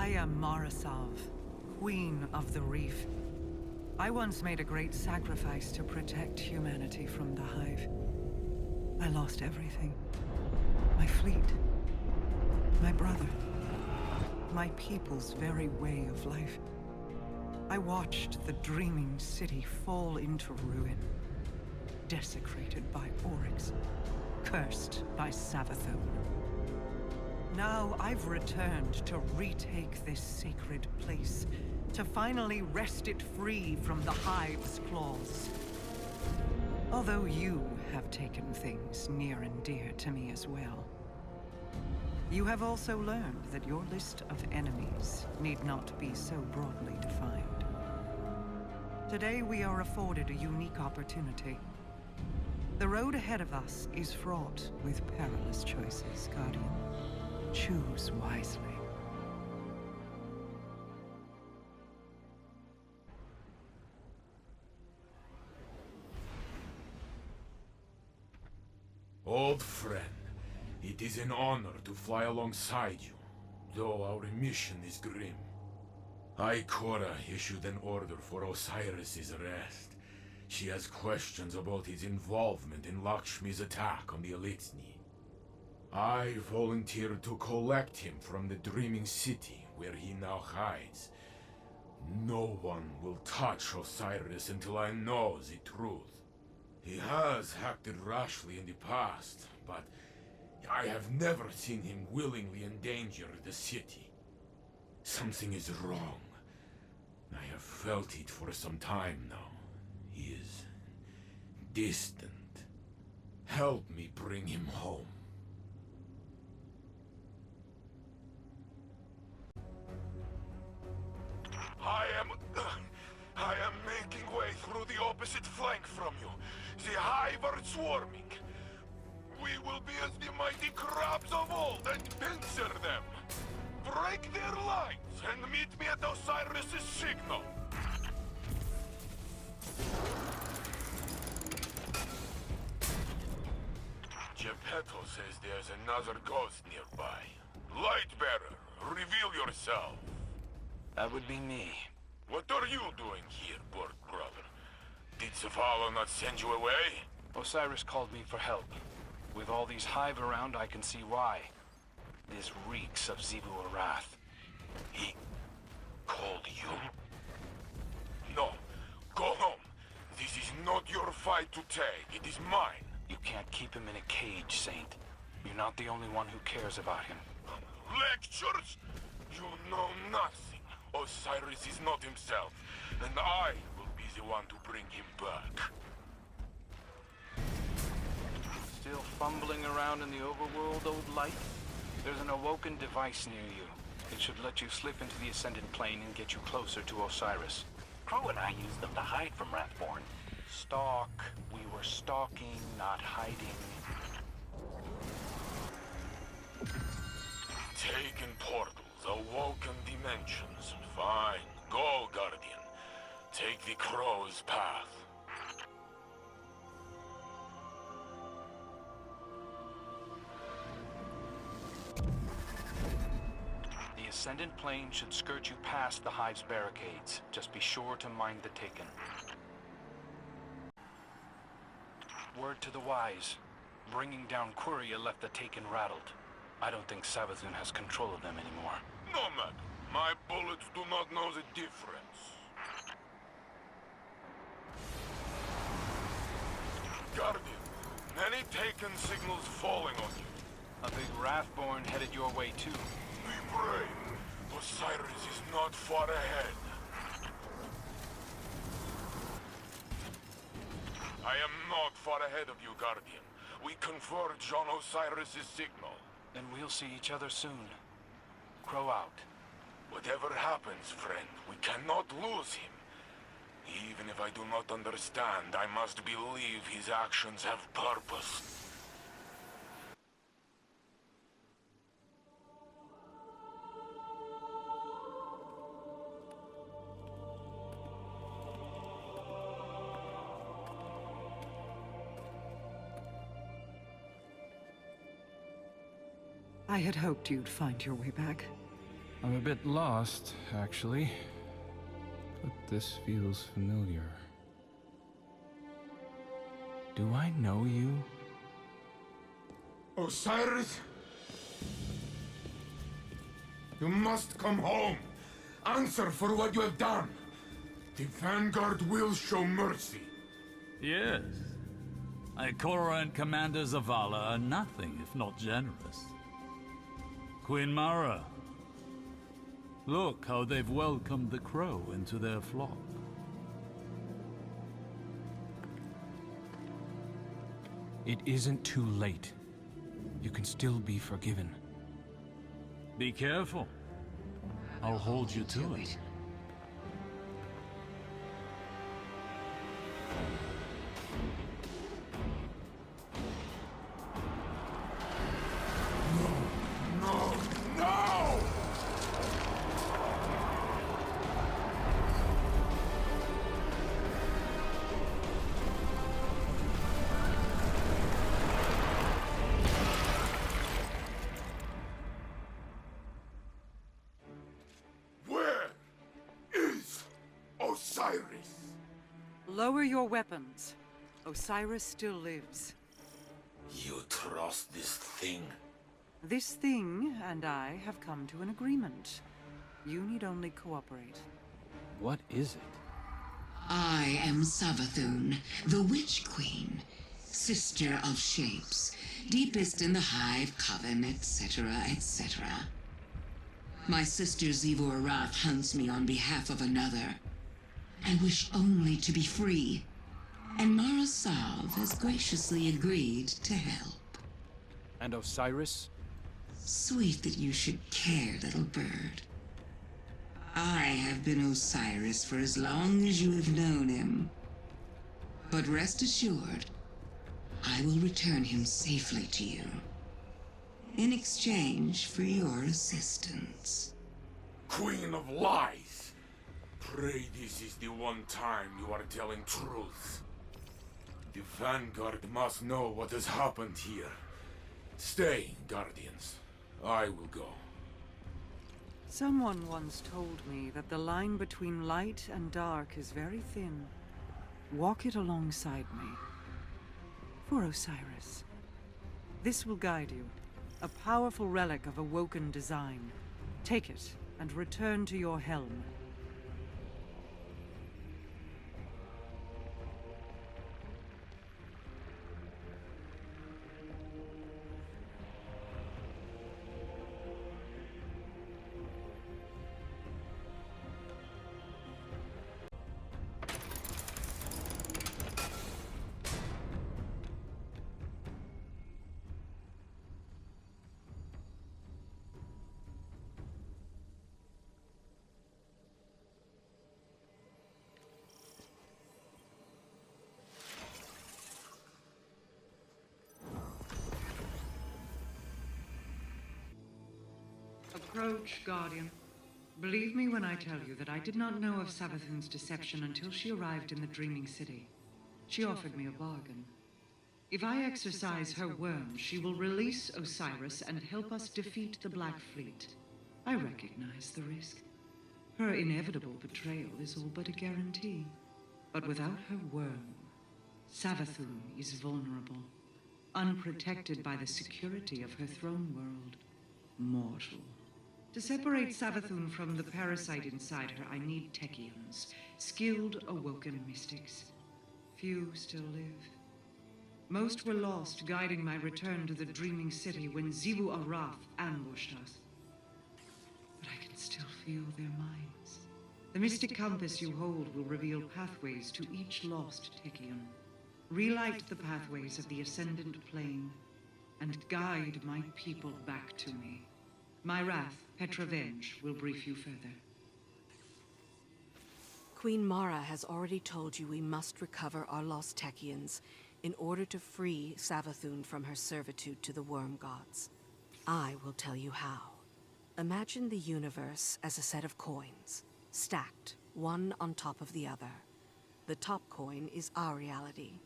I am Marasav, Queen of the Reef. I once made a great sacrifice to protect humanity from the Hive. I lost everything. My fleet. My brother. My people's very way of life. I watched the dreaming city fall into ruin. Desecrated by Oryx. Cursed by Savathun. Now I've returned to retake this sacred place, to finally wrest it free from the Hive's claws. Although you have taken things near and dear to me as well. You have also learned that your list of enemies need not be so broadly defined. Today we are afforded a unique opportunity. The road ahead of us is fraught with perilous choices, Guardian. Choose wisely. Old friend, it is an honor to fly alongside you, though our mission is grim. Ikora issued an order for Osiris's arrest. She has questions about his involvement in Lakshmi's attack on the Elixni. I volunteered to collect him from the Dreaming City, where he now hides. No one will touch Osiris until I know the truth. He has acted rashly in the past, but I have never seen him willingly endanger the city. Something is wrong. I have felt it for some time now. He is distant. Help me bring him home. I am making way through the opposite flank from you. The Hive are swarming. We will be as the mighty crabs of old and pincer them. Break their lines and meet me at Osiris' signal. Geppetto says there's another ghost nearby. Lightbearer, reveal yourself. That would be me. What are you doing here, Borg brother? Did Zavala not send you away? Osiris called me for help. With all these Hive around, I can see why. This reeks of Xivu Arath. He called you? No. Go home. This is not your fight to take. It is mine. You can't keep him in a cage, Saint. You're not the only one who cares about him. Lectures? You know nothing. Osiris is not himself, and I will be the one to bring him back. Still fumbling around in the overworld, old light? There's an awoken device near you. It should let you slip into the Ascendant Plane and get you closer to Osiris. Crow and I used them to hide from Wrathborn. Stalk. We were stalking, not hiding. Taken portals, awoken dimensions. Fine. Go, Guardian. Take the crow's path. The Ascendant Plane should skirt you past the Hive's barricades. Just be sure to mind the Taken. Word to the wise. Bringing down Quria left the Taken rattled. I don't think Savathun has control of them anymore. No matter. My bullets do not know the difference. Guardian, many Taken signals falling on you. A big Wrathborn headed your way too. Be brave. Osiris is not far ahead. I am not far ahead of you, Guardian. We converge on Osiris' signal. Then we'll see each other soon. Crow out. Whatever happens, friend, we cannot lose him. Even if I do not understand, I must believe his actions have purpose. I had hoped you'd find your way back. I'm a bit lost, actually. But this feels familiar. Do I know you? Osiris? You must come home. Answer for what you have done. The Vanguard will show mercy. Yes. Ikora and Commander Zavala are nothing if not generous. Queen Mara. Look how they've welcomed the crow into their flock. It isn't too late. You can still be forgiven. Be careful. I'll hold you to it. No! No! Where is Osiris? Lower your weapons. Osiris still lives. You trust this thing? This thing and I have come to an agreement. You need only cooperate. What is it? I am Savathun, the Witch Queen, sister of shapes, deepest in the Hive Coven, etc., etc. My sister Zivor Arath hunts me on behalf of another. I wish only to be free, and Mara Salve has graciously agreed to help. And Osiris? Sweet that you should care, little bird. I have been Osiris for as long as you have known him. But rest assured, I will return him safely to you. In exchange for your assistance. Queen of lies! Pray this is the one time you are telling truth. The Vanguard must know what has happened here. Stay, Guardians. I will go. Someone once told me that the line between light and dark is very thin. Walk it alongside me. For Osiris. This will guide you. A powerful relic of Awoken design. Take it and return to your helm. Approach, Guardian. Believe me when I tell you that I did not know of Savathun's deception until she arrived in the Dreaming City. She offered me a bargain. If I exercise her worm, she will release Osiris and help us defeat the Black Fleet. I recognize the risk. Her inevitable betrayal is all but a guarantee. But without her worm, Savathun is vulnerable, unprotected by the security of her throne world. Mortal. To separate Savathun from the parasite inside her, I need Techians, skilled Awoken mystics. Few still live. Most were lost guiding my return to the Dreaming City when Xivu Arath ambushed us. But I can still feel their minds. The mystic compass you hold will reveal pathways to each lost Techion. Relight the pathways of the Ascendant Plane, and guide my people back to me. My wrath, Petravenge, will brief you further. Queen Mara has already told you we must recover our lost Techians in order to free Savathun from her servitude to the Worm Gods. I will tell you how. Imagine the universe as a set of coins, stacked, one on top of the other. The top coin is our reality.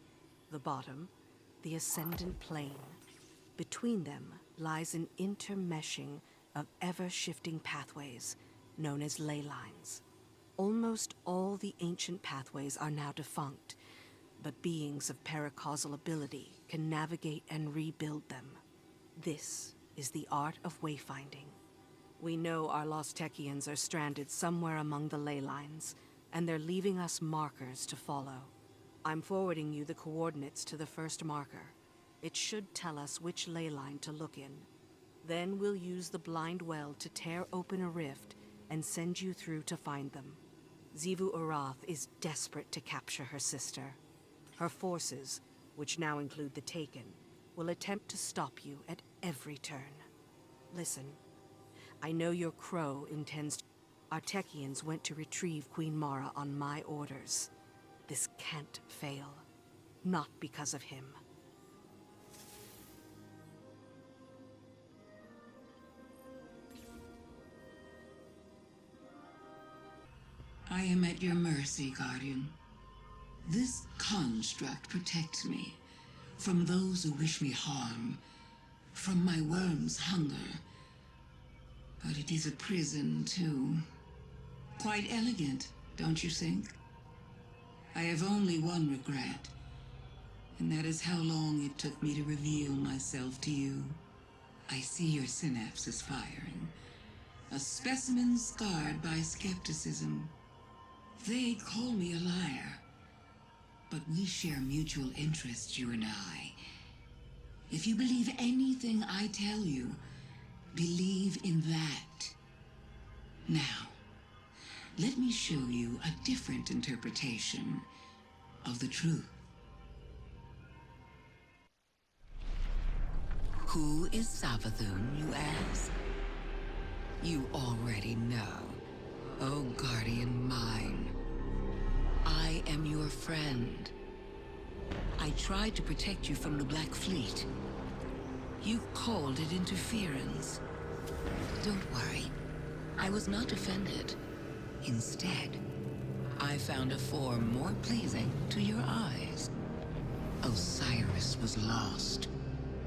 The bottom, the Ascendant Plane. Between them lies an intermeshing, of ever-shifting pathways known as ley lines. Almost all the ancient pathways are now defunct, but beings of paracausal ability can navigate and rebuild them. This is the art of wayfinding. We know our lost Techians are stranded somewhere among the ley lines, and they're leaving us markers to follow. I'm forwarding you the coordinates to the first marker. It should tell us which ley line to look in. Then we'll use the blind well to tear open a rift and send you through to find them. Xivu Arath is desperate to capture her sister. Her forces, which now include the Taken, will attempt to stop you at every turn. Listen, I know your crow intends to... Our Techians went to retrieve Queen Mara on my orders. This can't fail. Not because of him. I am at your mercy, Guardian. This construct protects me from those who wish me harm, from my worm's hunger. But it is a prison, too. Quite elegant, don't you think? I have only one regret, and that is how long it took me to reveal myself to you. I see your synapses firing. A specimen scarred by skepticism. They call me a liar. But we share mutual interests, you and I. If you believe anything I tell you, believe in that. Now, let me show you a different interpretation of the truth. Who is Savathun, you ask? You already know. Oh, guardian mine. I am your friend. I tried to protect you from the Black Fleet. You called it interference. Don't worry. I was not offended. Instead, I found a form more pleasing to your eyes. Osiris was lost.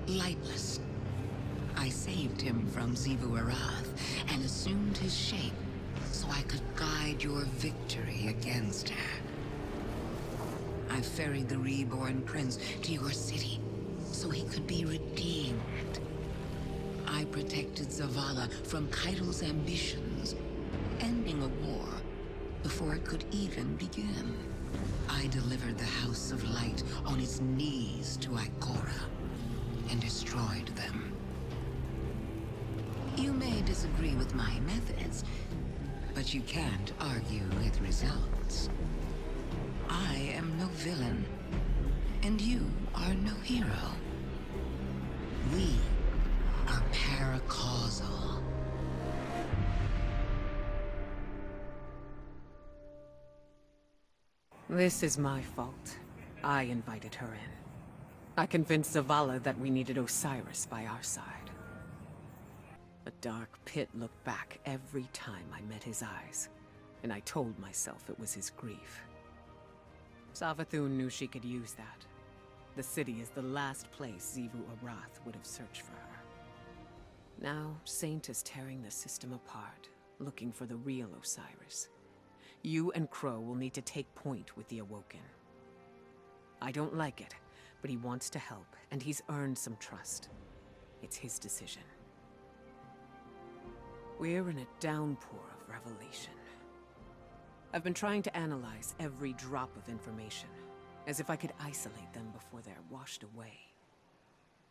Lightless. I saved him from Xivu Arath and assumed his shape so I could guide your victory against her. I ferried the reborn prince to your city so he could be redeemed. I protected Zavala from Kaido's ambitions, ending a war before it could even begin. I delivered the House of Light on its knees to Ikora and destroyed them. You may disagree with my methods, but you can't argue with results. I am no villain, and you are no hero. We are paracausal. This is my fault. I invited her in. I convinced Zavala that we needed Osiris by our side. A dark pit looked back every time I met his eyes, and I told myself it was his grief. Savathun knew she could use that. The city is the last place Xivu Arath would have searched for her. Now, Saint is tearing the system apart, looking for the real Osiris. You and Crow will need to take point with the Awoken. I don't like it, but he wants to help, and he's earned some trust. It's his decision. We're in a downpour of revelation. I've been trying to analyze every drop of information, as if I could isolate them before they're washed away.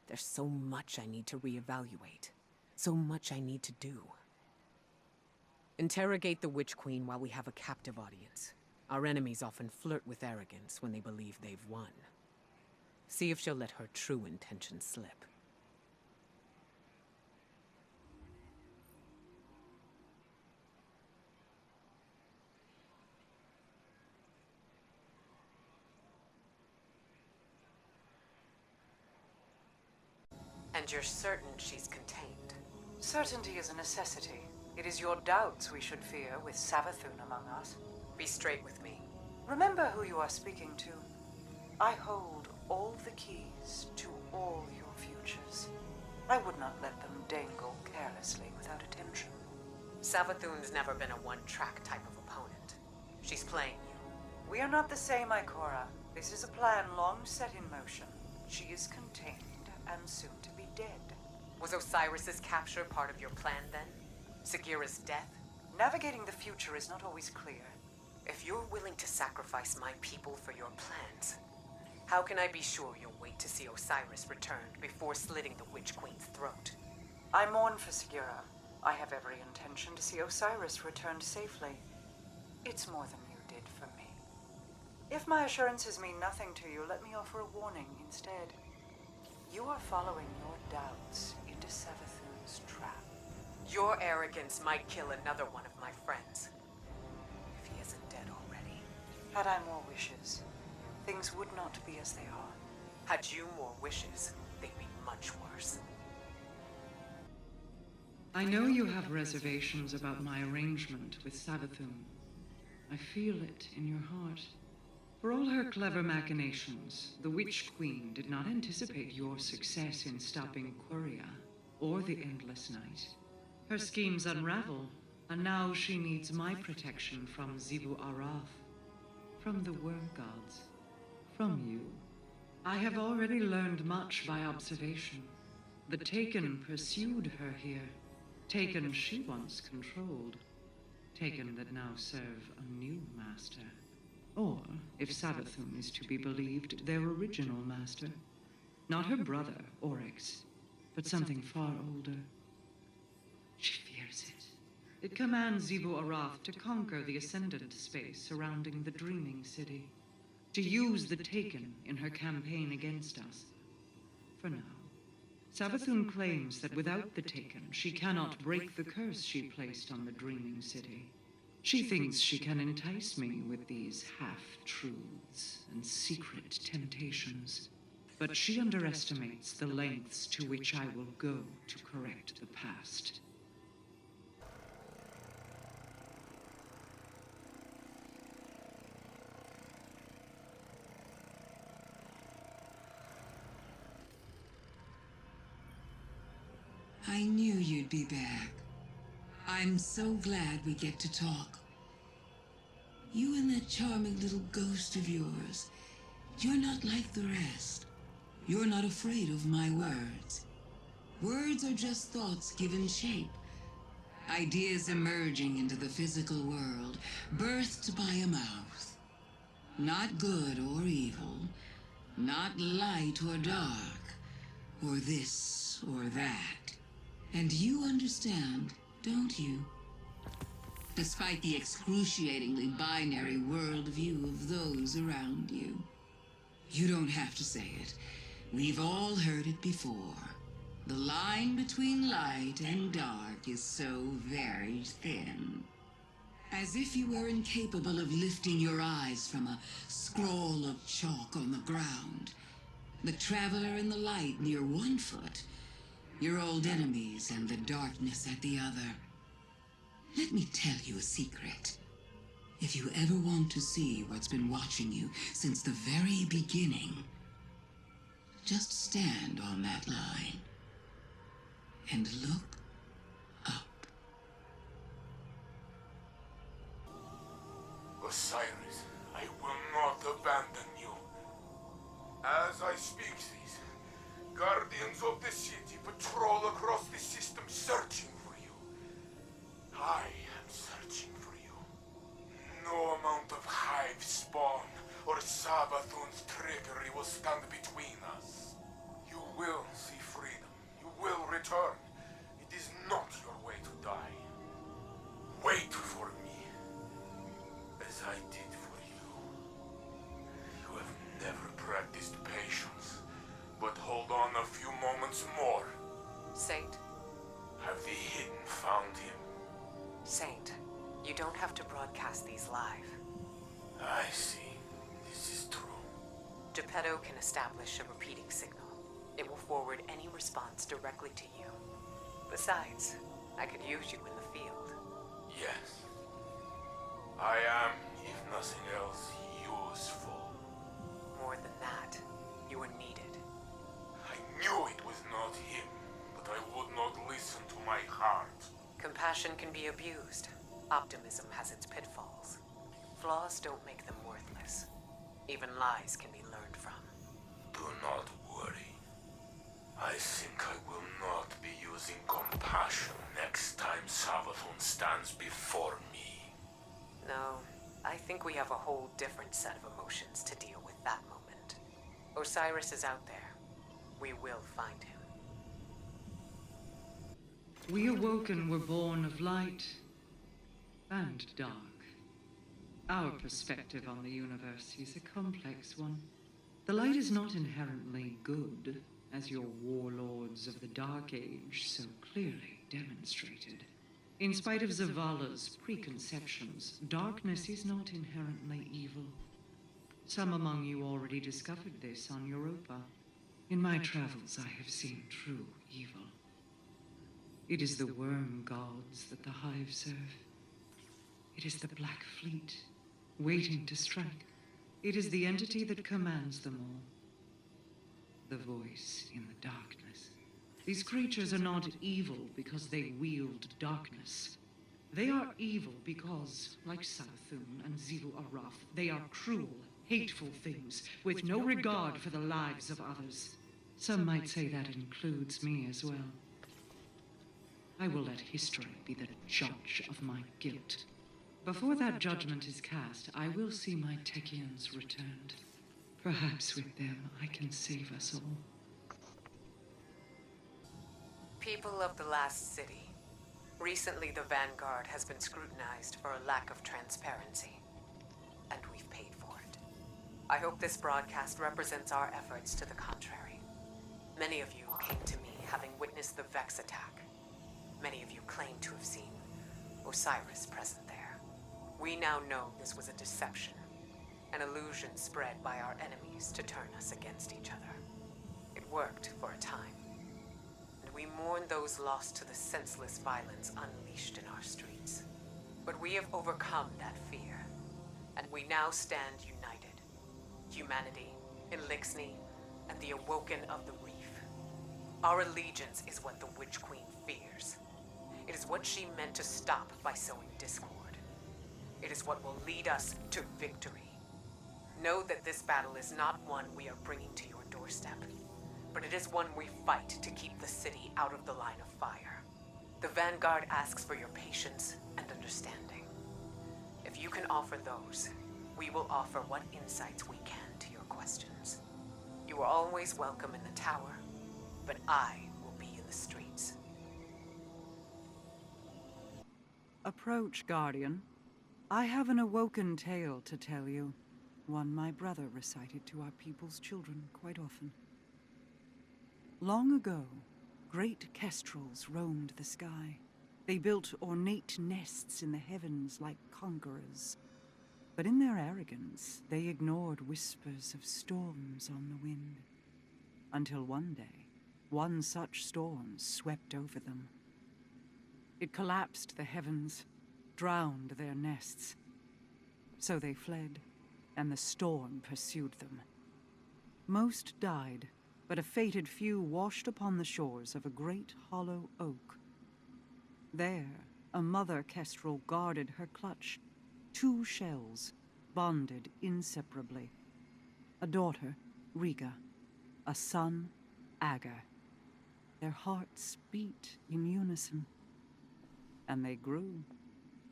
There's so much I need to reevaluate, so much I need to do. Interrogate the Witch Queen while we have a captive audience. Our enemies often flirt with arrogance when they believe they've won. See if she'll let her true intentions slip. And you're certain she's contained? Certainty is a necessity. It is your doubts we should fear with Savathun among us. Be straight with me. Remember who you are speaking to. I hold all the keys to all your futures. I would not let them dangle carelessly without attention. Savathun's never been a one-track type of opponent. She's playing you. We are not the same, Ikora. This is a plan long set in motion. She is contained and soon to be dead. Was Osiris's capture part of your plan then? Sagira's death? Navigating the future is not always clear. If you're willing to sacrifice my people for your plans, how can I be sure you'll wait to see Osiris returned before slitting the Witch Queen's throat? I mourn for Sagira. I have every intention to see Osiris returned safely. It's more than you did for me. If my assurances mean nothing to you, let me offer a warning instead. You are following your doubts into Savathun's trap. Your arrogance might kill another one of my friends. If he isn't dead already. Had I more wishes, things would not be as they are. Had you more wishes, they'd be much worse. I know you have reservations about my arrangement with Savathun. I feel it in your heart. For all her clever machinations, the Witch Queen did not anticipate your success in stopping Quria or the Endless Night. Her schemes unravel, and now she needs my protection from Xivu Arath, from the Worm Gods, from you. I have already learned much by observation. The Taken pursued her here. Taken she once controlled. Taken that now serve a new master. Or, if Savathun is to be believed, their original master. Not her brother, Oryx, but something far older. She fears it. It commands Xivu Arath to conquer the Ascendant space surrounding the Dreaming City. To use the Taken in her campaign against us. For now. Savathun claims that without the Taken, she cannot break the curse she placed on the Dreaming City. She thinks she can entice me with these half-truths and secret temptations. But she underestimates the lengths to which I will go to correct the past. I knew you'd be back. I'm so glad we get to talk. You and that charming little ghost of yours, you're not like the rest. You're not afraid of my words. Words are just thoughts given shape. Ideas emerging into the physical world, birthed by a mouth. Not good or evil, not light or dark, or this or that. And you understand, don't you? Despite the excruciatingly binary worldview of those around you. You don't have to say it. We've all heard it before. The line between light and dark is so very thin. As if you were incapable of lifting your eyes from a scroll of chalk on the ground. The traveler in the light near one foot, your old enemies and the darkness at the other. Let me tell you a secret. If you ever want to see what's been watching you since the very beginning, just stand on that line and look up. Osiris, I will not abandon you. As I speak these, guardians of the city patrol across the system searching for you. I am searching for you. No amount of hive spawn or Savathun's trickery will stand between us. You will see freedom. You will return. It is not your way to die. Wait for me, as I did for you. You have never practiced patience, but hold on a few moments more. Saint? Have the Hidden found him? Saint, you don't have to broadcast these live. I see. This is true. Geppetto can establish a repeating signal. It will forward any response directly to you. Besides, I could use you in the field. Yes. I am, if nothing else, useful. More than that, you are needed. I knew it was not him, be abused. Optimism has its pitfalls. Flaws don't make them worthless. Even lies can be learned from. Do not worry. I think I will not be using compassion next time Savathun stands before me. No, I think we have a whole different set of emotions to deal with that moment. Osiris is out there. We will find him. We Awoken were born of light and dark. Our perspective on the universe is a complex one. The light is not inherently good, as your warlords of the Dark Age so clearly demonstrated. In spite of Zavala's preconceptions, darkness is not inherently evil. Some among you already discovered this on Europa. In my travels, I have seen true evil. It is the worm gods that the Hive serve. It is the Black Fleet, waiting to strike. It is the entity that commands them all. The voice in the darkness. These creatures are not evil because they wield darkness. They are evil because, like Savathun and Xivu Araf, they are cruel, hateful things with no regard for the lives of others. Some might say that includes me as well. I will let history be the judge of my guilt. Before that judgment is cast, I will see my Techians returned. Perhaps with them I can save us all. People of the Last City. Recently, the Vanguard has been scrutinized for a lack of transparency. And we've paid for it. I hope this broadcast represents our efforts to the contrary. Many of you came to me having witnessed the Vex attack. Many of you claim to have seen Osiris present there. We now know this was a deception, an illusion spread by our enemies to turn us against each other. It worked for a time, and we mourn those lost to the senseless violence unleashed in our streets. But we have overcome that fear, and we now stand united. Humanity, Elixni, and the Awoken of the Reef. Our allegiance is what the Witch Queen fears. It is what she meant to stop by sowing discord. It is what will lead us to victory. Know that this battle is not one we are bringing to your doorstep, but it is one we fight to keep the city out of the line of fire. The Vanguard asks for your patience and understanding. If you can offer those, we will offer what insights we can to your questions. You are always welcome in the tower, but I will be in the streets. Approach, Guardian. I have an Awoken tale to tell you. One my brother recited to our people's children quite often. Long ago, great kestrels roamed the sky. They built ornate nests in the heavens like conquerors. But in their arrogance, they ignored whispers of storms on the wind. Until one day, one such storm swept over them. It collapsed the heavens, drowned their nests. So they fled, and the storm pursued them. Most died, but a fated few washed upon the shores of a great hollow oak. There, a mother kestrel guarded her clutch, 2 shells, bonded inseparably. A daughter, Riga, a son, Agar. Their hearts beat in unison. And they grew.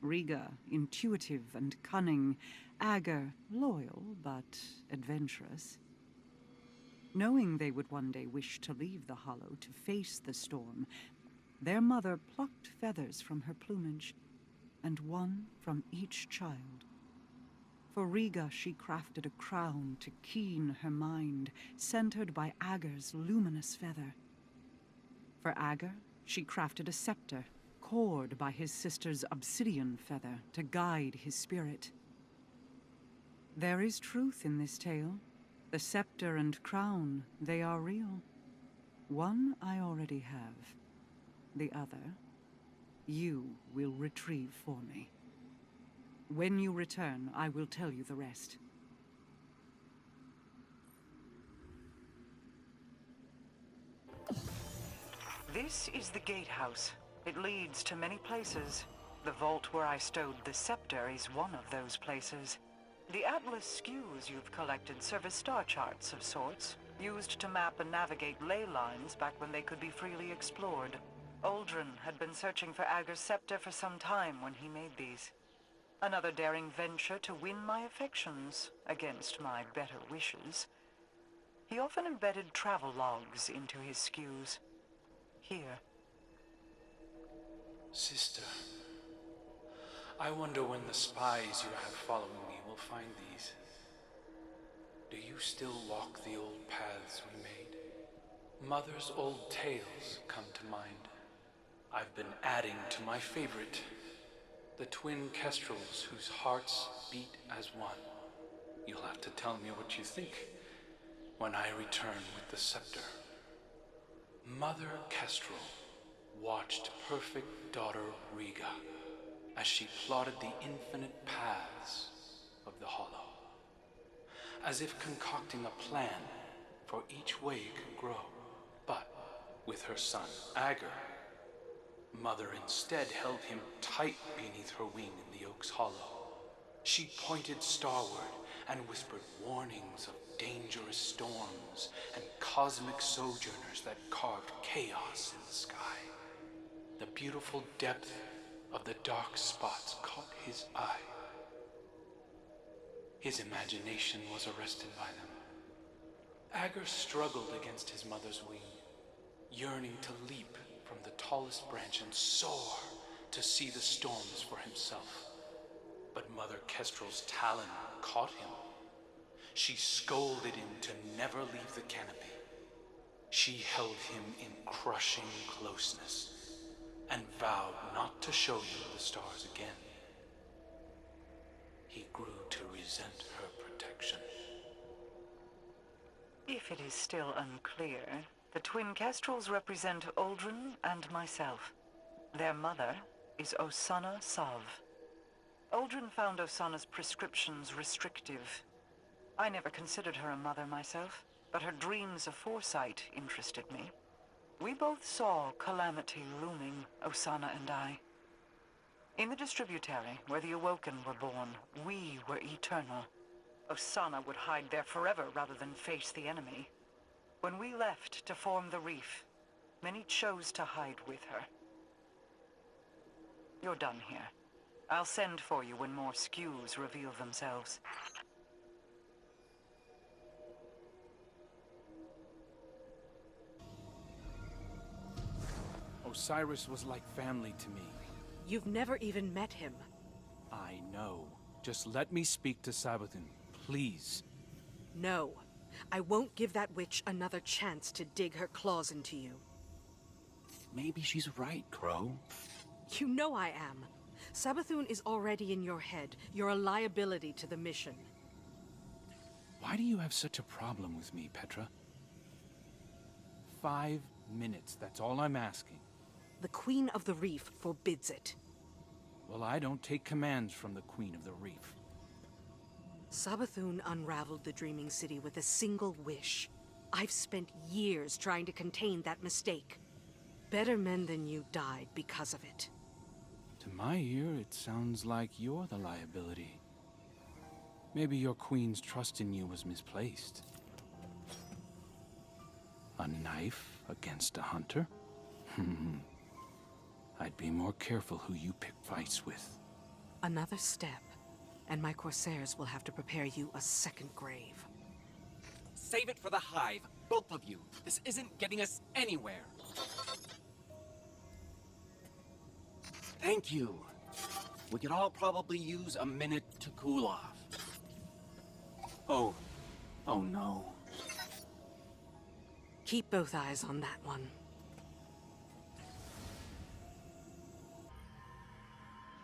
Riga, intuitive and cunning. Agar, loyal but adventurous. Knowing they would one day wish to leave the hollow to face the storm, their mother plucked feathers from her plumage, and one from each child. For Riga she crafted a crown to keen her mind, centered by Agar's luminous feather. For Agar, she crafted a scepter, cored by his sister's obsidian feather to guide his spirit. There is truth in this tale. The scepter and crown, they are real. One I already have. The other, you will retrieve for me. When you return, I will tell you the rest. This is the gatehouse. It leads to many places. The vault where I stowed the scepter is one of those places. The Atlas skews you've collected serve as star charts of sorts, used to map and navigate ley lines back when they could be freely explored. Uldren had been searching for Ager's scepter for some time when he made these. Another daring venture to win my affections, against my better wishes. He often embedded travel logs into his skews. Here. Sister, I wonder when the spies you have following me will find these. Do you still walk the old paths we made? Mother's old tales come to mind. I've been adding to my favorite, the twin kestrels whose hearts beat as one. You'll have to tell me what you think when I return with the scepter. Mother Kestrel watched perfect daughter Riga as she plotted the infinite paths of the Hollow, as if concocting a plan for each way it could grow. But with her son Ager, Mother instead held him tight beneath her wing in the Oak's Hollow. She pointed starward and whispered warnings of dangerous storms and cosmic sojourners that carved chaos in the sky. The beautiful depth of the dark spots caught his eye. His imagination was arrested by them. Ager struggled against his mother's wing, yearning to leap from the tallest branch and soar to see the storms for himself. But Mother Kestrel's talon caught him. She scolded him to never leave the canopy. She held him in crushing closeness and vowed not to show him the stars again. He grew to resent her protection. If it is still unclear, the twin kestrels represent Uldren and myself. Their mother is Osanna Sav. Uldren found Osanna's prescriptions restrictive. I never considered her a mother myself, but her dreams of foresight interested me. We both saw calamity looming, Osanna and I. In the Distributary, where the Awoken were born, we were eternal. Osanna would hide there forever rather than face the enemy. When we left to form the Reef, many chose to hide with her. You're done here. I'll send for you when more skews reveal themselves. Osiris was like family to me. You've never even met him. I know. Just let me speak to Savathun, please. No. I won't give that witch another chance to dig her claws into you. Maybe she's right, Crow. You know I am. Savathun is already in your head. You're a liability to the mission. Why do you have such a problem with me, Petra? 5 minutes, that's all I'm asking. The Queen of the Reef forbids it. Well, I don't take commands from the Queen of the Reef. Savathun unraveled the Dreaming City with a single wish. I've spent years trying to contain that mistake. Better men than you died because of it. To my ear, it sounds like you're the liability. Maybe your queen's trust in you was misplaced. A knife against a hunter? I'd be more careful who you pick fights with. Another step, and my Corsairs will have to prepare you a second grave. Save it for the Hive, both of you. This isn't getting us anywhere. Thank you. We could all probably use a minute to cool off. Oh no. Keep both eyes on that one.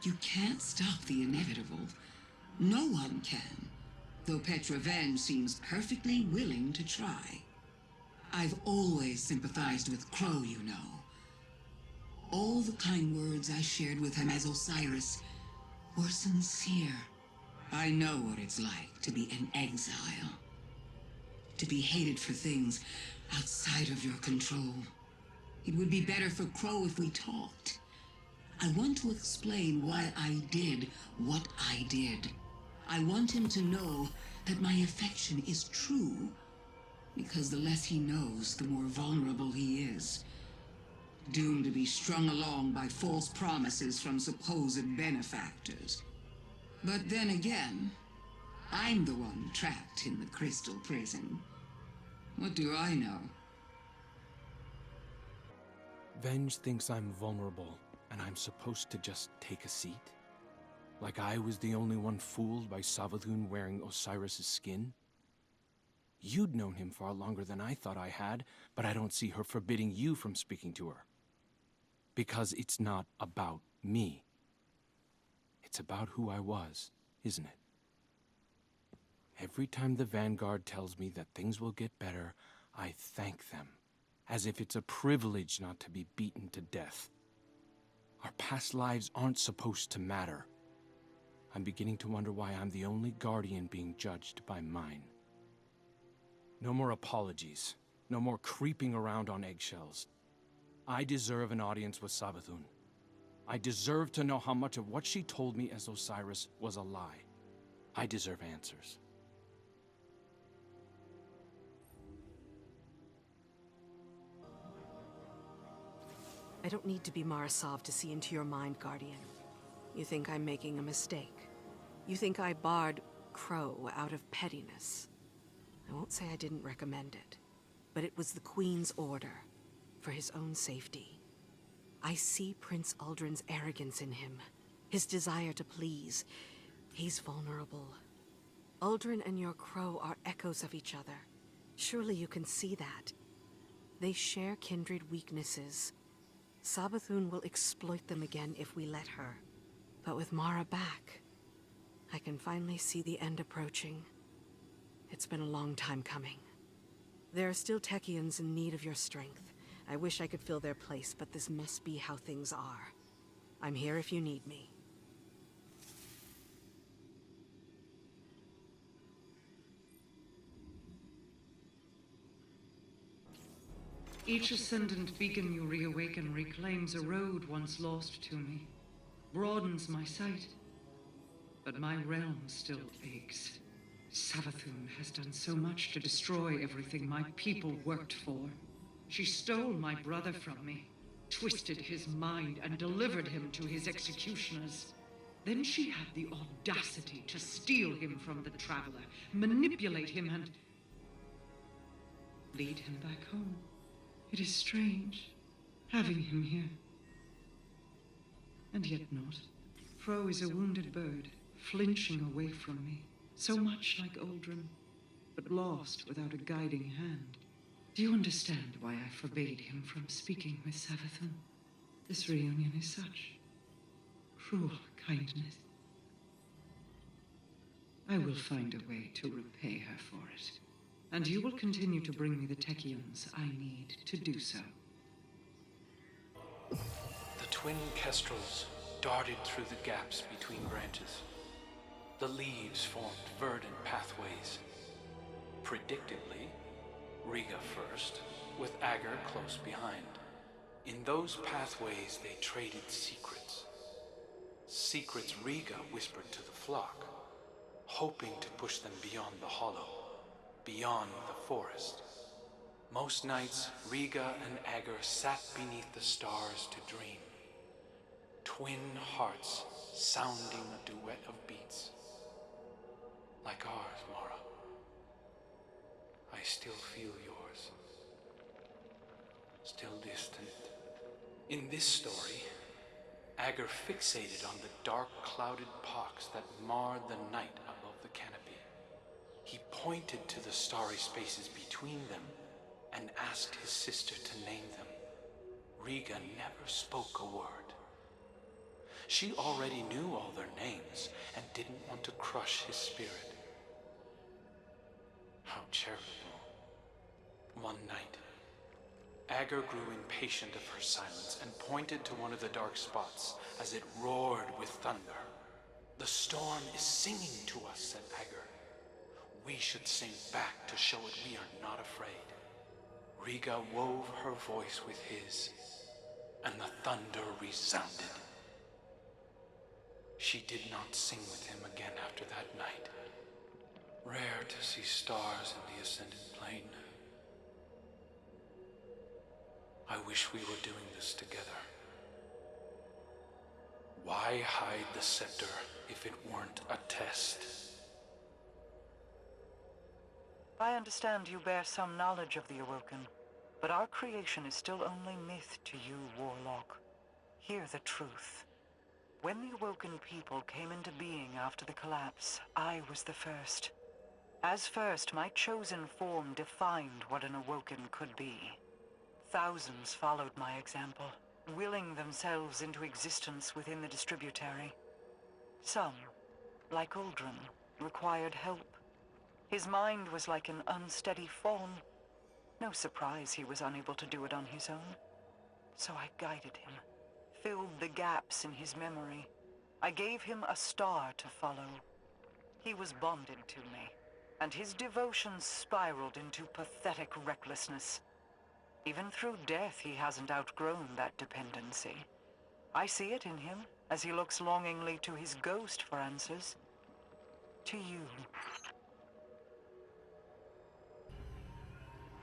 You can't stop the inevitable. No one can. Though Petra Venn seems perfectly willing to try. I've always sympathized with Crow, you know. All the kind words I shared with him as Osiris were sincere. I know what it's like to be an exile. To be hated for things outside of your control. It would be better for Crow if we talked. I want to explain why I did what I did. I want him to know that my affection is true, because the less he knows, the more vulnerable he is. Doomed to be strung along by false promises from supposed benefactors. But then again, I'm the one trapped in the crystal prison. What do I know? Venge thinks I'm vulnerable, and I'm supposed to just take a seat? Like I was the only one fooled by Savathun wearing Osiris' skin? You'd known him far longer than I thought I had, but I don't see her forbidding you from speaking to her. Because it's not about me. It's about who I was, isn't it? Every time the Vanguard tells me that things will get better, I thank them, as if it's a privilege not to be beaten to death. Our past lives aren't supposed to matter. I'm beginning to wonder why I'm the only Guardian being judged by mine. No more apologies. No more creeping around on eggshells. I deserve an audience with Savathun. I deserve to know how much of what she told me as Osiris was a lie. I deserve answers. I don't need to be Marasov to see into your mind, Guardian. You think I'm making a mistake. You think I barred Crow out of pettiness. I won't say I didn't recommend it, but it was the Queen's order, for his own safety. I see Prince Uldren's arrogance in him, his desire to please. He's vulnerable. Uldren and your Crow are echoes of each other. Surely you can see that. They share kindred weaknesses. Savathun will exploit them again if we let her. But with Mara back, I can finally see the end approaching. It's been a long time coming. There are still Techians in need of your strength. I wish I could fill their place, but this must be how things are. I'm here if you need me. Each ascendant beacon you reawaken reclaims a road once lost to me, broadens my sight. But my realm still aches. Savathun has done so much to destroy everything my people worked for. She stole my brother from me, twisted his mind, and delivered him to his executioners. Then she had the audacity to steal him from the Traveler, manipulate him, and lead him back home. It is strange, having him here. And yet not. Fro is a wounded bird, flinching away from me, so much like Uldren, but lost without a guiding hand. Do you understand why I forbade him from speaking with Savathun? This reunion is such cruel kindness. I will find a way to repay her for it. And you will continue to bring me the Techians I need to do so. The twin kestrels darted through the gaps between branches. The leaves formed verdant pathways. Predictably, Riga first, with Agar close behind. In those pathways they traded secrets. Secrets Riga whispered to the flock, hoping to push them beyond the hollow, beyond the forest. Most nights, Riga and Agar sat beneath the stars to dream. Twin hearts sounding a duet of beats. Like ours, Mara. I still feel yours. Still distant. In this story, Agar fixated on the dark clouded pox that marred the night above the canopy. He pointed to the starry spaces between them and asked his sister to name them. Riga never spoke a word. She already knew all their names and didn't want to crush his spirit. How charitable. One night, Agar grew impatient of her silence and pointed to one of the dark spots as it roared with thunder. "The storm is singing to us," said Agar. "We should sing back to show it we are not afraid." Riga wove her voice with his, and the thunder resounded. She did not sing with him again after that night. Rare to see stars in the ascended plane. I wish we were doing this together. Why hide the scepter if it weren't a test? I understand you bear some knowledge of the Awoken, but our creation is still only myth to you, Warlock. Hear the truth. When the Awoken people came into being after the collapse, I was the first. As first, my chosen form defined what an Awoken could be. Thousands followed my example, willing themselves into existence within the Distributary. Some, like Uldren, required help. His mind was like an unsteady fawn. No surprise he was unable to do it on his own. So I guided him, filled the gaps in his memory. I gave him a star to follow. He was bonded to me, and his devotion spiraled into pathetic recklessness. Even through death, he hasn't outgrown that dependency. I see it in him, as he looks longingly to his ghost for answers. To you.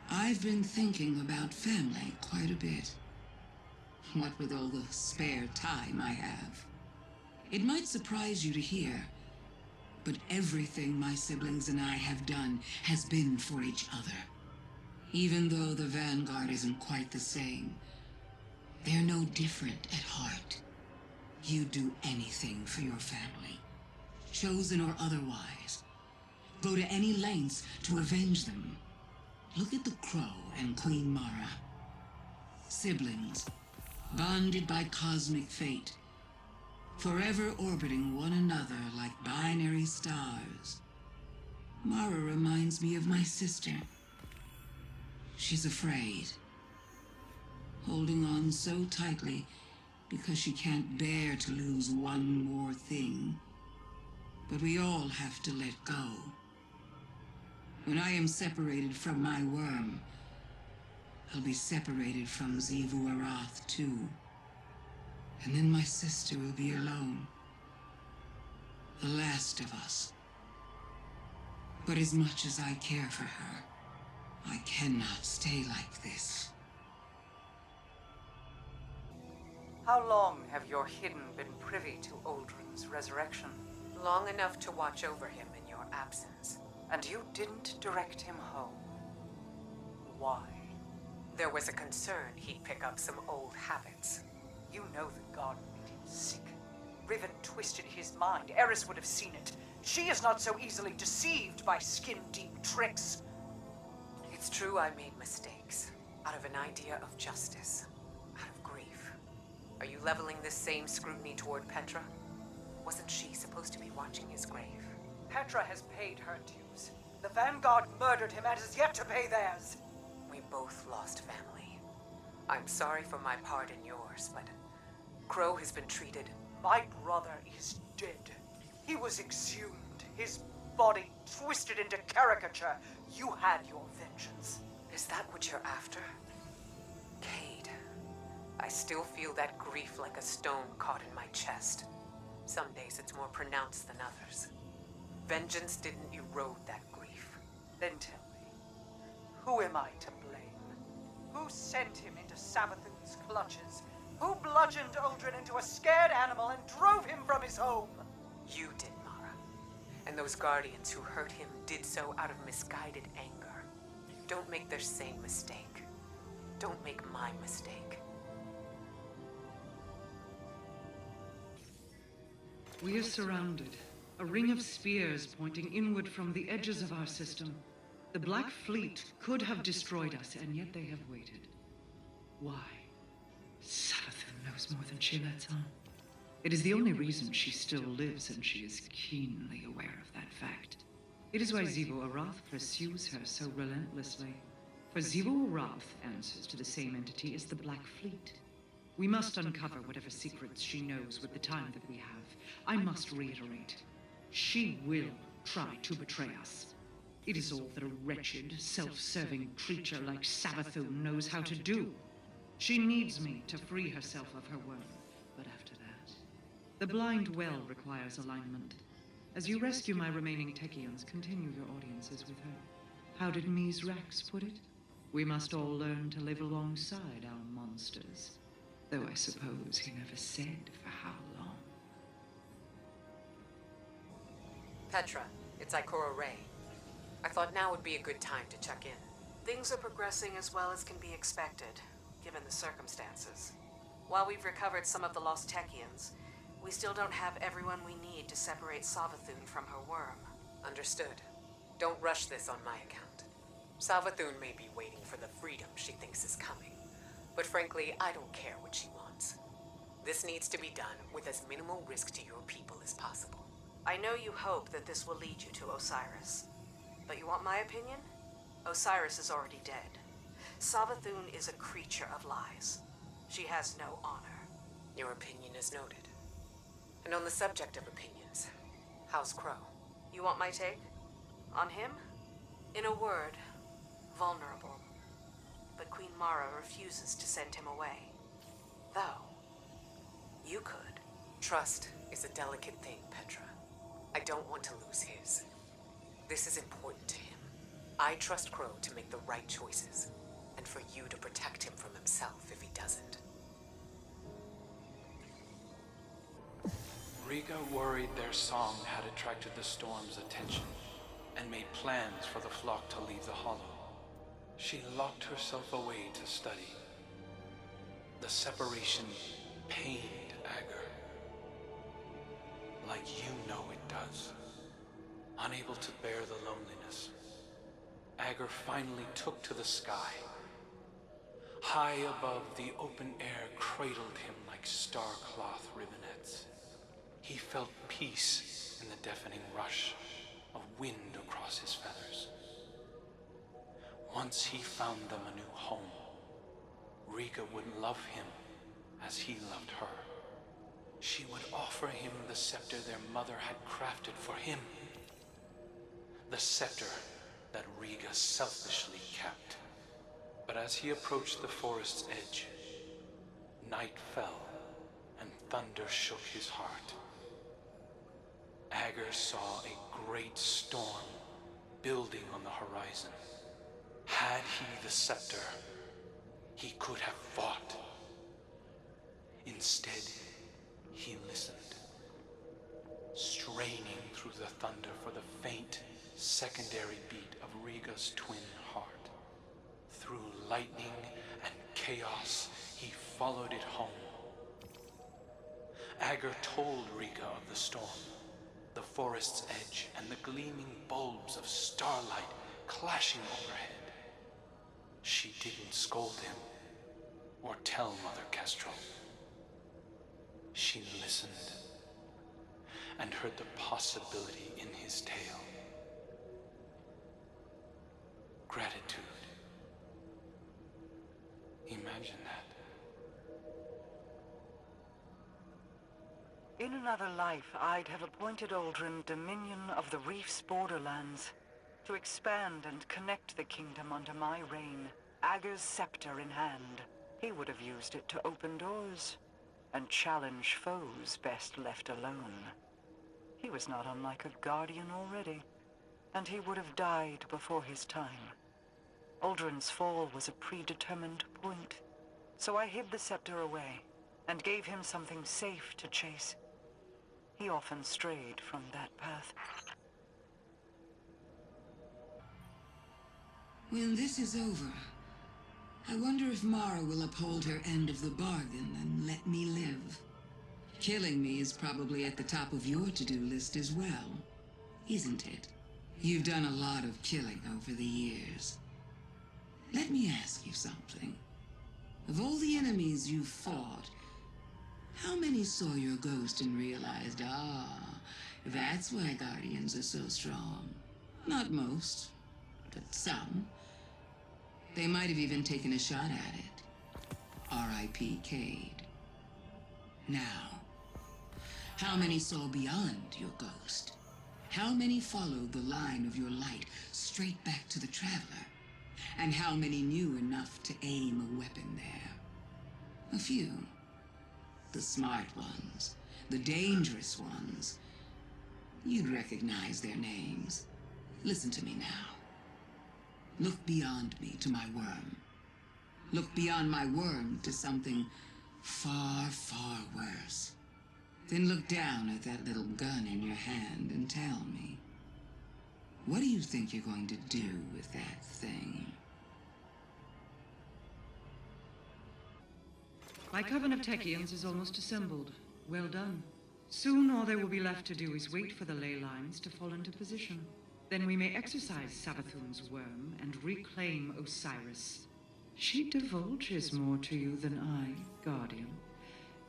I've been thinking about family quite a bit. What with all the spare time I have. It might surprise you to hear, but everything my siblings and I have done has been for each other. Even though the Vanguard isn't quite the same, they're no different at heart. You'd do anything for your family, chosen or otherwise. Go to any lengths to avenge them. Look at the Crow and Queen Mara. Siblings, bonded by cosmic fate, forever orbiting one another like binary stars. Mara reminds me of my sister. She's afraid, holding on so tightly because she can't bear to lose one more thing. But we all have to let go. When I am separated from my worm, I'll be separated from Xivu Arath too. And then my sister will be alone. The last of us. But as much as I care for her, I cannot stay like this. How long have your Hidden been privy to Uldren's resurrection? Long enough to watch over him in your absence. And you didn't direct him home. Why? There was a concern he'd pick up some old habits. You know the god made him sick. Riven twisted his mind. Eris would have seen it. She is not so easily deceived by skin-deep tricks. It's true I made mistakes. Out of an idea of justice. Out of grief. Are you leveling this same scrutiny toward Petra? Wasn't she supposed to be watching his grave? Petra has paid her dues. The Vanguard murdered him and is yet to pay theirs. We both lost family. I'm sorry for my part in yours, but Crow has been treated. My brother is dead. He was exhumed, his body twisted into caricature. You had your vengeance. Is that what you're after? Cade, I still feel that grief like a stone caught in my chest. Some days it's more pronounced than others. Vengeance didn't erode that grief. Then tell me, who am I to blame? Who sent him into Savathun's clutches? Who bludgeoned Uldren into a scared animal and drove him from his home? You did, Mara. And those Guardians who hurt him did so out of misguided anger. Don't make their same mistake. Don't make my mistake. We are surrounded. A ring of spears pointing inward from the edges of our system. The Black Fleet could have destroyed us, and yet they have waited. Why? Savathun knows more than she lets on. It is the only reason she still lives, and she is keenly aware of that fact. It is why Xivu Arath pursues her so relentlessly. For Xivu Arath answers to the same entity as the Black Fleet. We must uncover whatever secrets she knows with the time that we have. I must reiterate. She will try to betray us. It is all that a wretched, self-serving creature like Savathun knows how to do. She needs me to free herself of her worm, but after that, The blind well requires alignment. As you rescue my remaining Techians, continue your audiences with her. How did Mies Rex put it? We must all learn to live alongside our monsters. Though I suppose he never said for how long. Petra, it's Ikora Rey. I thought now would be a good time to check in. Things are progressing as well as can be expected, given the circumstances. While we've recovered some of the lost Techians, we still don't have everyone we need to separate Savathun from her worm. Understood. Don't rush this on my account. Savathun may be waiting for the freedom she thinks is coming, but frankly, I don't care what she wants. This needs to be done with as minimal risk to your people as possible. I know you hope that this will lead you to Osiris, but you want my opinion? Osiris is already dead. Savathun is a creature of lies. She has no honor. Your opinion is noted. And on the subject of opinions, how's Crow? You want my take? On him? In a word, vulnerable. But Queen Mara refuses to send him away. Though, you could. Trust is a delicate thing, Petra. I don't want to lose his. This is important to him. I trust Crow to make the right choices, and for you to protect him from himself if he doesn't. Riga worried their song had attracted the storm's attention, and made plans for the flock to leave the hollow. She locked herself away to study. The separation pained Agur, like you know it does. Unable to bear the loneliness, Agur finally took to the sky. High above, the open air cradled him like star-cloth ribbonets. He felt peace in the deafening rush of wind across his feathers. Once he found them a new home, Riga would love him as he loved her. She would offer him the scepter their mother had crafted for him. The scepter that Riga selfishly kept. But as he approached the forest's edge, night fell and thunder shook his heart. Agur saw a great storm building on the horizon. Had he the scepter, he could have fought. Instead, he listened, straining through the thunder for the faint, secondary beat of Riga's twin heart. Through lightning and chaos, he followed it home. Agur told Riga of the storm, the forest's edge, and the gleaming bulbs of starlight clashing overhead. She didn't scold him or tell Mother Kestrel. She listened and heard the possibility in his tale. Gratitude. Imagine that. In another life, I'd have appointed Uldren Dominion of the Reef's borderlands, to expand and connect the kingdom under my reign, Agur's scepter in hand. He would have used it to open doors and challenge foes best left alone. He was not unlike a guardian already, and he would have died before his time. Uldren's fall was a predetermined point, so I hid the scepter away and gave him something safe to chase. He often strayed from that path. When this is over, I wonder if Mara will uphold her end of the bargain and let me live. Killing me is probably at the top of your to-do list as well, isn't it? You've done a lot of killing over the years. Let me ask you something. Of all the enemies you've fought, how many saw your ghost and realized, that's why Guardians are so strong? Not most, but some. They might have even taken a shot at it. R.I.P. Cade. Now, how many saw beyond your ghost? How many followed the line of your light straight back to the Traveler? And how many knew enough to aim a weapon there? A few. The smart ones. the dangerous ones. You'd recognize their names. Listen to me now. Look beyond me to my worm. Look beyond my worm to something far, far worse. Then look down at that little gun in your hand and tell me, what do you think you're going to do with that thing? My coven of Techians is almost assembled. Well done. Soon all there will be left to do is wait for the ley lines to fall into position. Then we may exorcise Savathun's worm and reclaim Osiris. She divulges more to you than I, Guardian,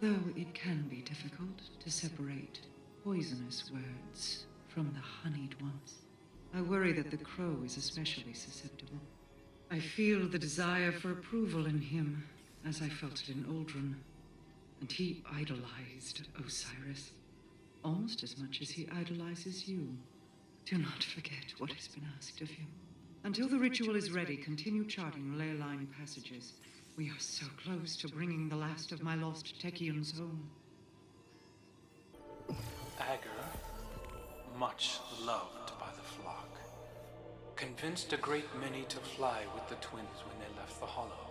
though it can be difficult to separate poisonous words from the honeyed ones. I worry that the crow is especially susceptible. I feel the desire for approval in him, as I felt it in Uldren, and he idolized Osiris, almost as much as he idolizes you. Do not forget what has been asked of you. Until the ritual is ready, continue charting ley line passages. We are so close to bringing the last of my lost Techians home. Agur, much loved by the flock, convinced a great many to fly with the twins when they left the Hollow.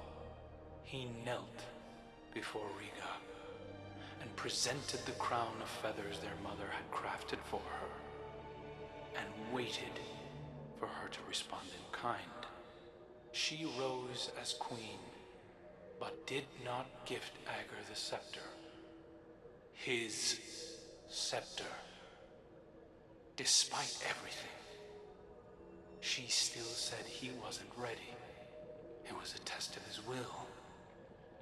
He knelt before Riga and presented the crown of feathers their mother had crafted for her, and waited for her to respond in kind. She rose as queen, but did not gift Agur the scepter. His scepter. Despite everything, she still said he wasn't ready. It was a test of his will,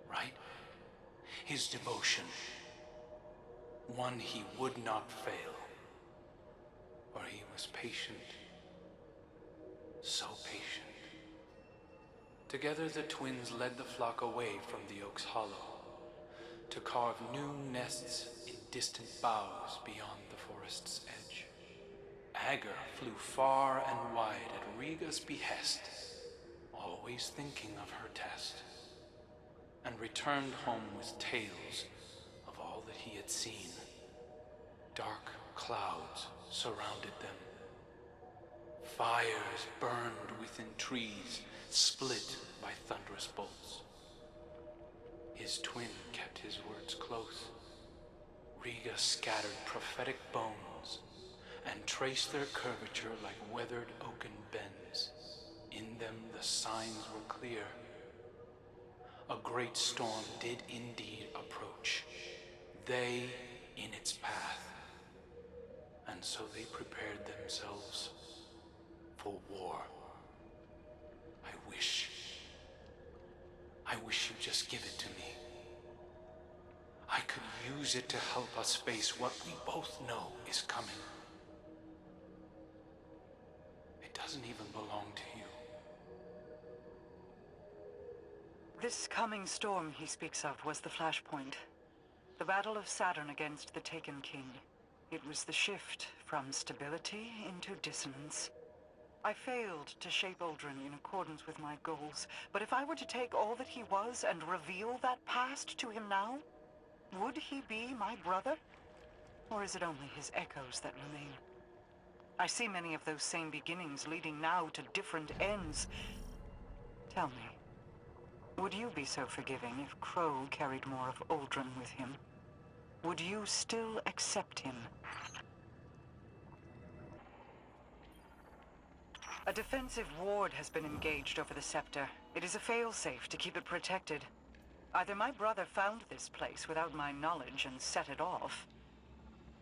right? His devotion. One he would not fail. For he was patient. So patient. Together the twins led the flock away from the Oak's Hollow to carve new nests in distant boughs beyond the forest's edge. Agur flew far and wide at Riga's behest, always thinking of her test, and returned home with tales of all that he had seen. Dark clouds surrounded them. Fires burned within trees, split by thunderous bolts. His twin kept his words close. Riga scattered prophetic bones and traced their curvature like weathered oaken bends. In them the signs were clear. A great storm did indeed approach, they in its path, and so they prepared themselves for war. I wish you'd just give it to me. I could use it to help us face what we both know is coming. It doesn't even belong to you. This coming storm he speaks of was the flashpoint. The battle of Saturn against the Taken King. It was the shift from stability into dissonance. I failed to shape Uldren in accordance with my goals, but if I were to take all that he was and reveal that past to him now, would he be my brother? Or is it only his echoes that remain? I see many of those same beginnings leading now to different ends. Tell me, would you be so forgiving if Crow carried more of Uldren with him? Would you still accept him? A defensive ward has been engaged over the scepter. It is a failsafe to keep it protected. Either my brother found this place without my knowledge and set it off,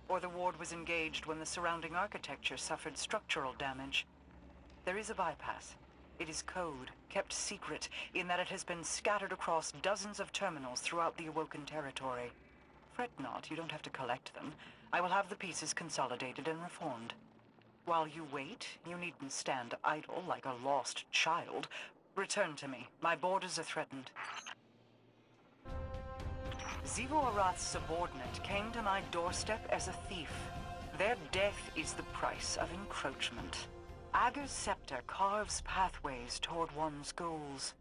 or the ward was engaged when the surrounding architecture suffered structural damage. There is a bypass. It is code, kept secret, in that it has been scattered across dozens of terminals throughout the Awoken territory. Fret not, you don't have to collect them. I will have the pieces consolidated and reformed. While you wait, you needn't stand idle like a lost child. Return to me. My borders are threatened. Xivu Arath's subordinate came to my doorstep as a thief. Their death is the price of encroachment. Agur's scepter carves pathways toward one's goals.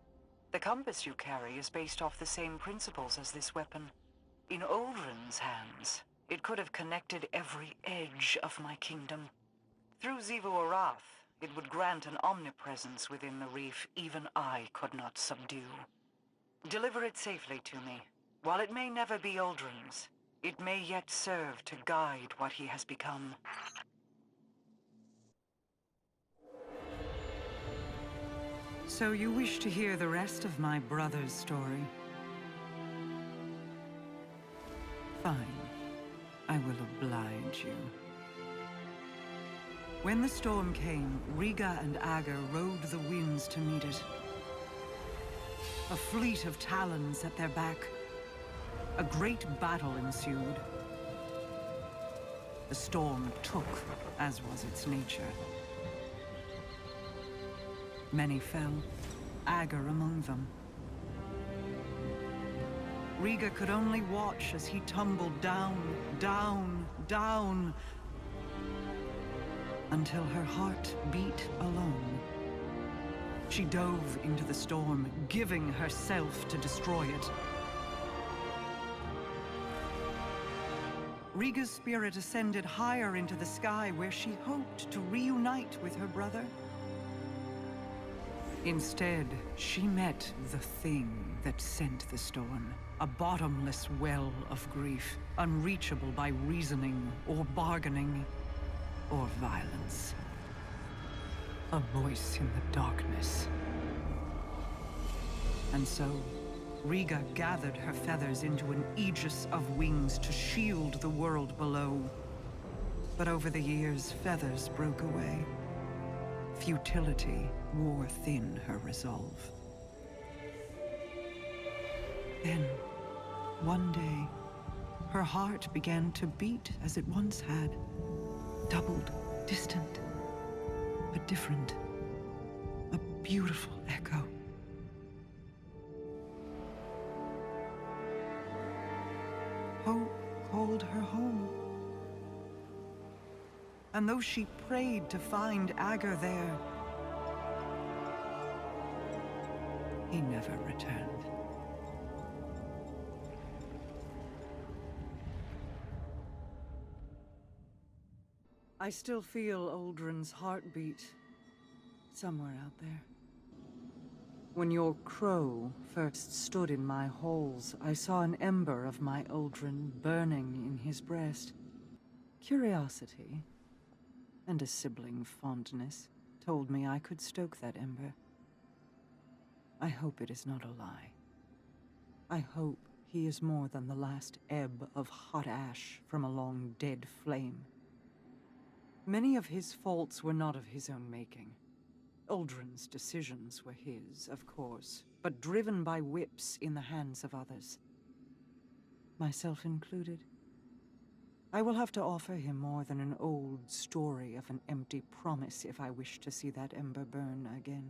The compass you carry is based off the same principles as this weapon. In Uldren's hands, It could have connected every edge of my kingdom. Through Xivu Arath, it would grant an omnipresence within the reef even I could not subdue. Deliver it safely to me. While it may never be Uldren's, it may yet serve to guide what he has become. So you wish to hear the rest of my brother's story? Fine. I will oblige you. When the storm came, Riga and Aga rode the winds to meet it. A fleet of talons at their back. A great battle ensued. The storm took, as was its nature. Many fell, Agar among them. Riga could only watch as he tumbled down, down, down, until her heart beat alone. She dove into the storm, giving herself to destroy it. Riga's spirit ascended higher into the sky, where she hoped to reunite with her brother. Instead, she met the thing that sent the storm. A bottomless well of grief, unreachable by reasoning or bargaining or violence. A voice in the darkness. And so, Riga gathered her feathers into an aegis of wings to shield the world below. But over the years, feathers broke away. Futility wore thin her resolve. Then, one day, her heart began to beat as it once had. Doubled, distant, but different. A beautiful echo. Hope called her home. And though she prayed to find Agar there, he never returned. I still feel Uldren's heartbeat somewhere out there. When your crow first stood in my halls, I saw an ember of my Uldren burning in his breast. Curiosity, and a sibling fondness, told me I could stoke that ember. I hope it is not a lie. I hope he is more than the last ebb of hot ash from a long dead flame. Many of his faults were not of his own making. Uldren's decisions were his, of course, but driven by whips in the hands of others. Myself included. I will have to offer him more than an old story of an empty promise if I wish to see that ember burn again.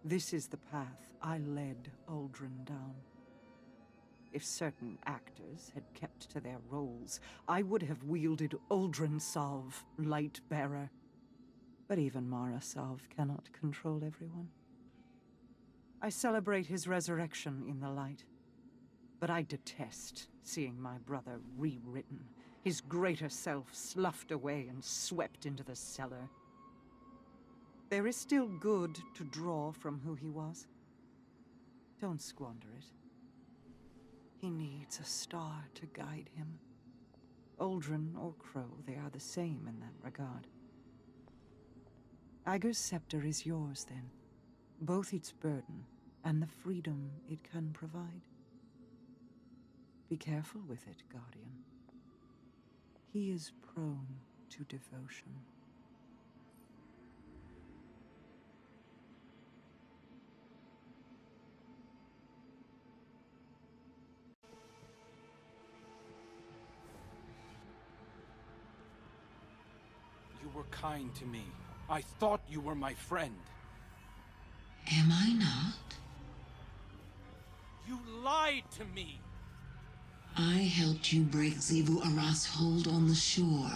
This is the path I led Uldren down. If certain actors had kept to their roles, I would have wielded Uldren Sov, Light-Bearer. But even Mara Sov cannot control everyone. I celebrate his resurrection in the light. But I detest seeing my brother rewritten, his greater self sloughed away and swept into the cellar. There is still good to draw from who he was. Don't squander it. He needs a star to guide him. Uldren or Crow, they are the same in that regard. Agar's scepter is yours, then. Both its burden and the freedom it can provide. Be careful with it, Guardian. He is prone to devotion. You were kind to me. I thought you were my friend. Am I not? You lied to me! I helped you break Xivu Arath's hold on the shore,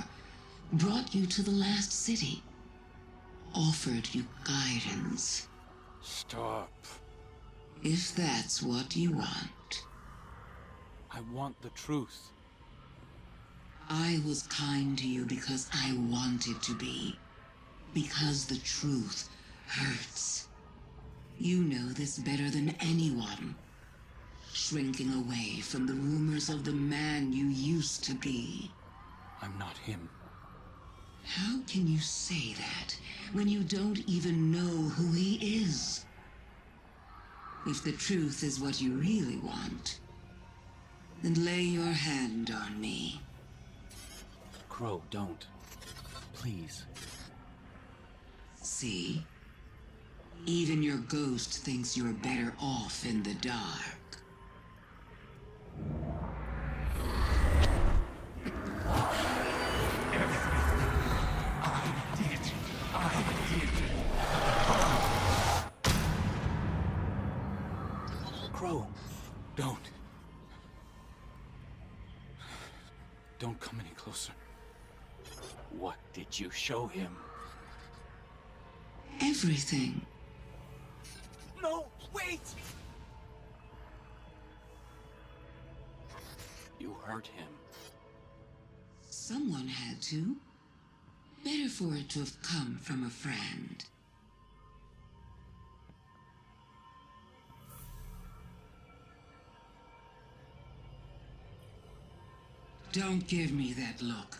brought you to the last city, offered you guidance. Stop. If that's what you want. I want the truth. I was kind to you because I wanted to be. Because the truth hurts. You know this better than anyone. Shrinking away from the rumors of the man you used to be. I'm not him. How can you say that when you don't even know who he is? If the truth is what you really want, then lay your hand on me. Crow, don't. Please. See? Even your ghost thinks you're better off in the dark. Crow, Don't. Don't come any closer. what did you show him? Everything. No, wait! You hurt him. Someone had to. Better for it to have come from a friend. Don't give me that look.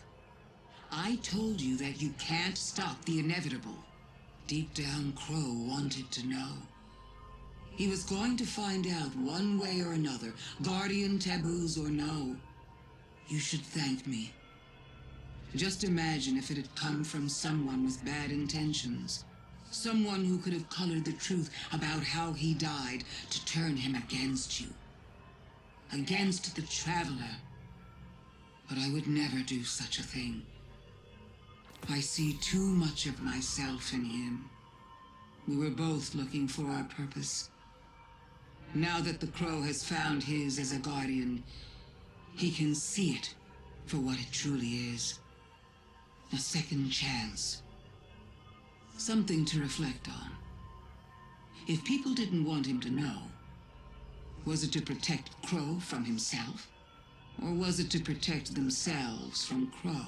I told you that you can't stop the inevitable. Deep down, Crow wanted to know. He was going to find out one way or another, guardian taboos or no. You should thank me. Just imagine if it had come from someone with bad intentions. Someone who could have colored the truth about how he died to turn him against you. Against the Traveler. But I would never do such a thing. I see too much of myself in him. We were both looking for our purpose. Now that the Crow has found his as a guardian, he can see it for what it truly is. A second chance. Something to reflect on. If people didn't want him to know, was it to protect Crow from himself? Or was it to protect themselves from Crow?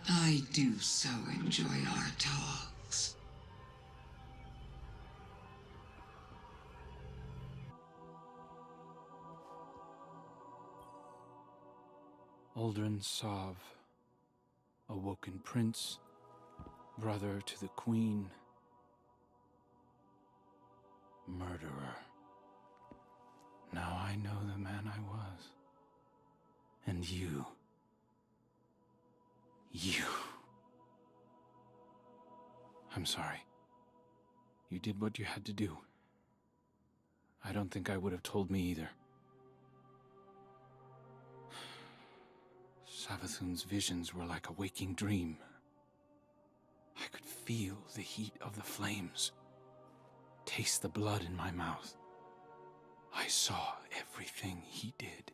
I do so enjoy our talks. Uldren Sov, awoken prince, brother to the queen, murderer. Now I know the man I was. And you. I'm sorry. You did what you had to do. I don't think I would have told me either. Savathun's visions were like a waking dream. I could feel the heat of the flames, taste the blood in my mouth. I saw everything he did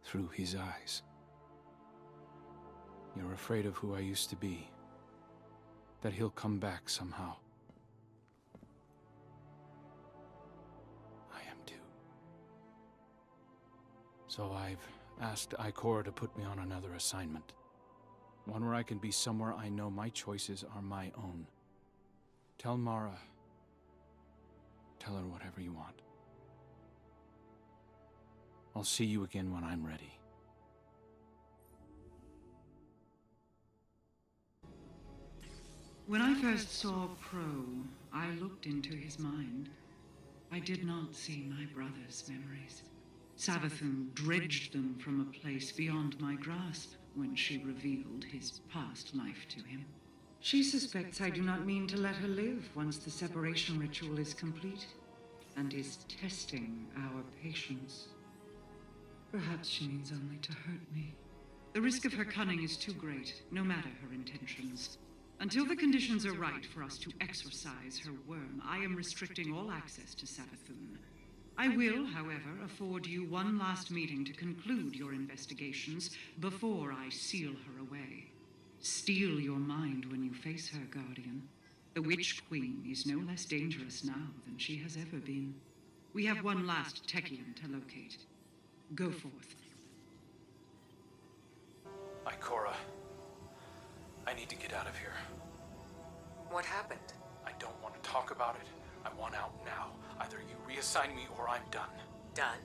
through his eyes. You're afraid of who I used to be, that he'll come back somehow. I am too. So I've asked Ikora to put me on another assignment. One where I can be somewhere I know my choices are my own. Tell Mara. Tell her whatever you want. I'll see you again when I'm ready. When I first saw Crow, I looked into his mind. I did not see my brother's memories. Savathun dredged them from a place beyond my grasp when she revealed his past life to him. She suspects I do not mean to let her live once the separation ritual is complete, and is testing our patience. Perhaps she means only to hurt me. The risk of her cunning is too great, no matter her intentions. Until the conditions are right for us to exorcise her worm, I am restricting all access to Savathun. I will, however, afford you one last meeting to conclude your investigations before I seal her away. Steel your mind when you face her, Guardian. The Witch Queen is no less dangerous now than she has ever been. We have one last Techian to locate. Go forth. Ikora, I need to get out of here. What happened? I don't want to talk about it. I want out now. Either you reassign me or I'm done. Done?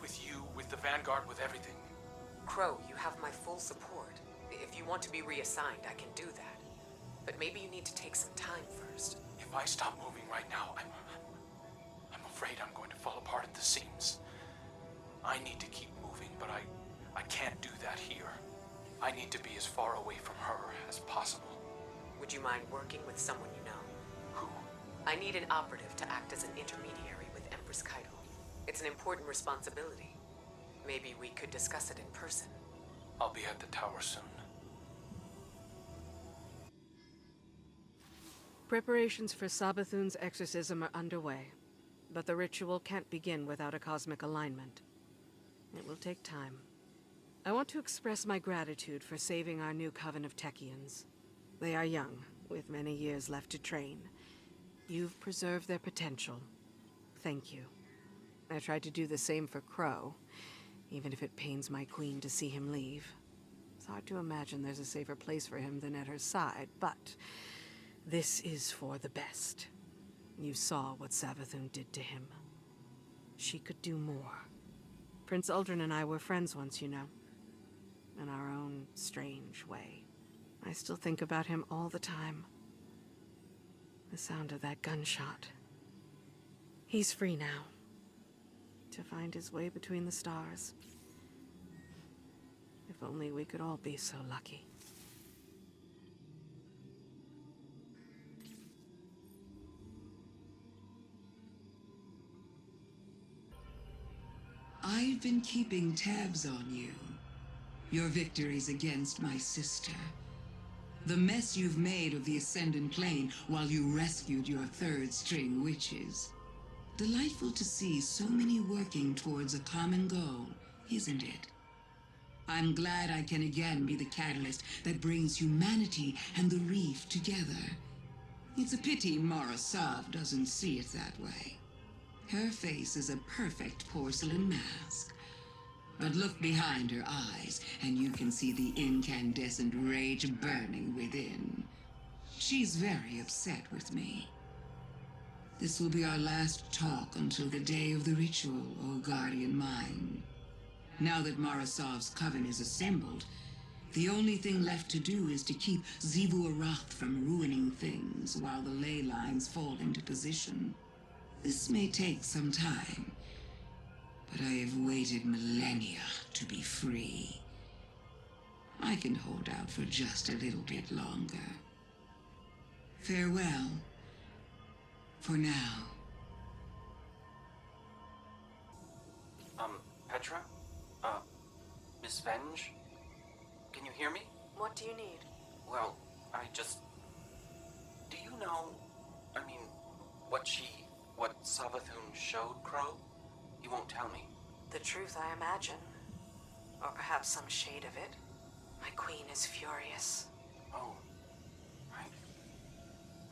With you, with the Vanguard, with everything. Crow, you have my full support. If you want to be reassigned, I can do that. But maybe you need to take some time first. If I stop moving right now, I'm afraid I'm going to fall apart at the seams. I need to keep moving, but I can't do that here. I need to be as far away from her as possible. Would you mind working with someone you know? Who? I need an operative to act as an intermediary with Empress Kaido. It's an important responsibility. Maybe we could discuss it in person. I'll be at the tower soon. Preparations for Savathun's exorcism are underway, but the ritual can't begin without a cosmic alignment. It will take time. I want to express my gratitude for saving our new coven of Techians. They are young, with many years left to train. You've preserved their potential. Thank you. I tried to do the same for Crow, even if it pains my queen to see him leave. It's hard to imagine there's a safer place for him than at her side, but this is for the best. You saw what Savathun did to him. She could do more. Prince Uldren and I were friends once, you know. In our own strange way. I still think about him all the time. The sound of that gunshot. He's free now. To find his way between the stars. If only we could all be so lucky. I've been keeping tabs on you. Your victories against my sister. The mess you've made of the Ascendant Plane while you rescued your third-string witches. Delightful to see so many working towards a common goal, isn't it? I'm glad I can again be the catalyst that brings humanity and the reef together. It's a pity Mara Sov doesn't see it that way. Her face is a perfect porcelain mask. But look behind her eyes, and you can see the incandescent rage burning within. She's very upset with me. This will be our last talk until the day of the ritual, O Guardian Mine. Now that Marasov's coven is assembled, the only thing left to do is to keep Xivu Arath from ruining things while the ley lines fall into position. This may take some time, but I have waited millennia to be free. I can hold out for just a little bit longer. Farewell. For now. Petra? Miss Venge? Can you hear me? What do you need? Well, do you know, what Savathun showed Crow? You won't tell me. The truth, I imagine. Or perhaps some shade of it. My queen is furious. Oh.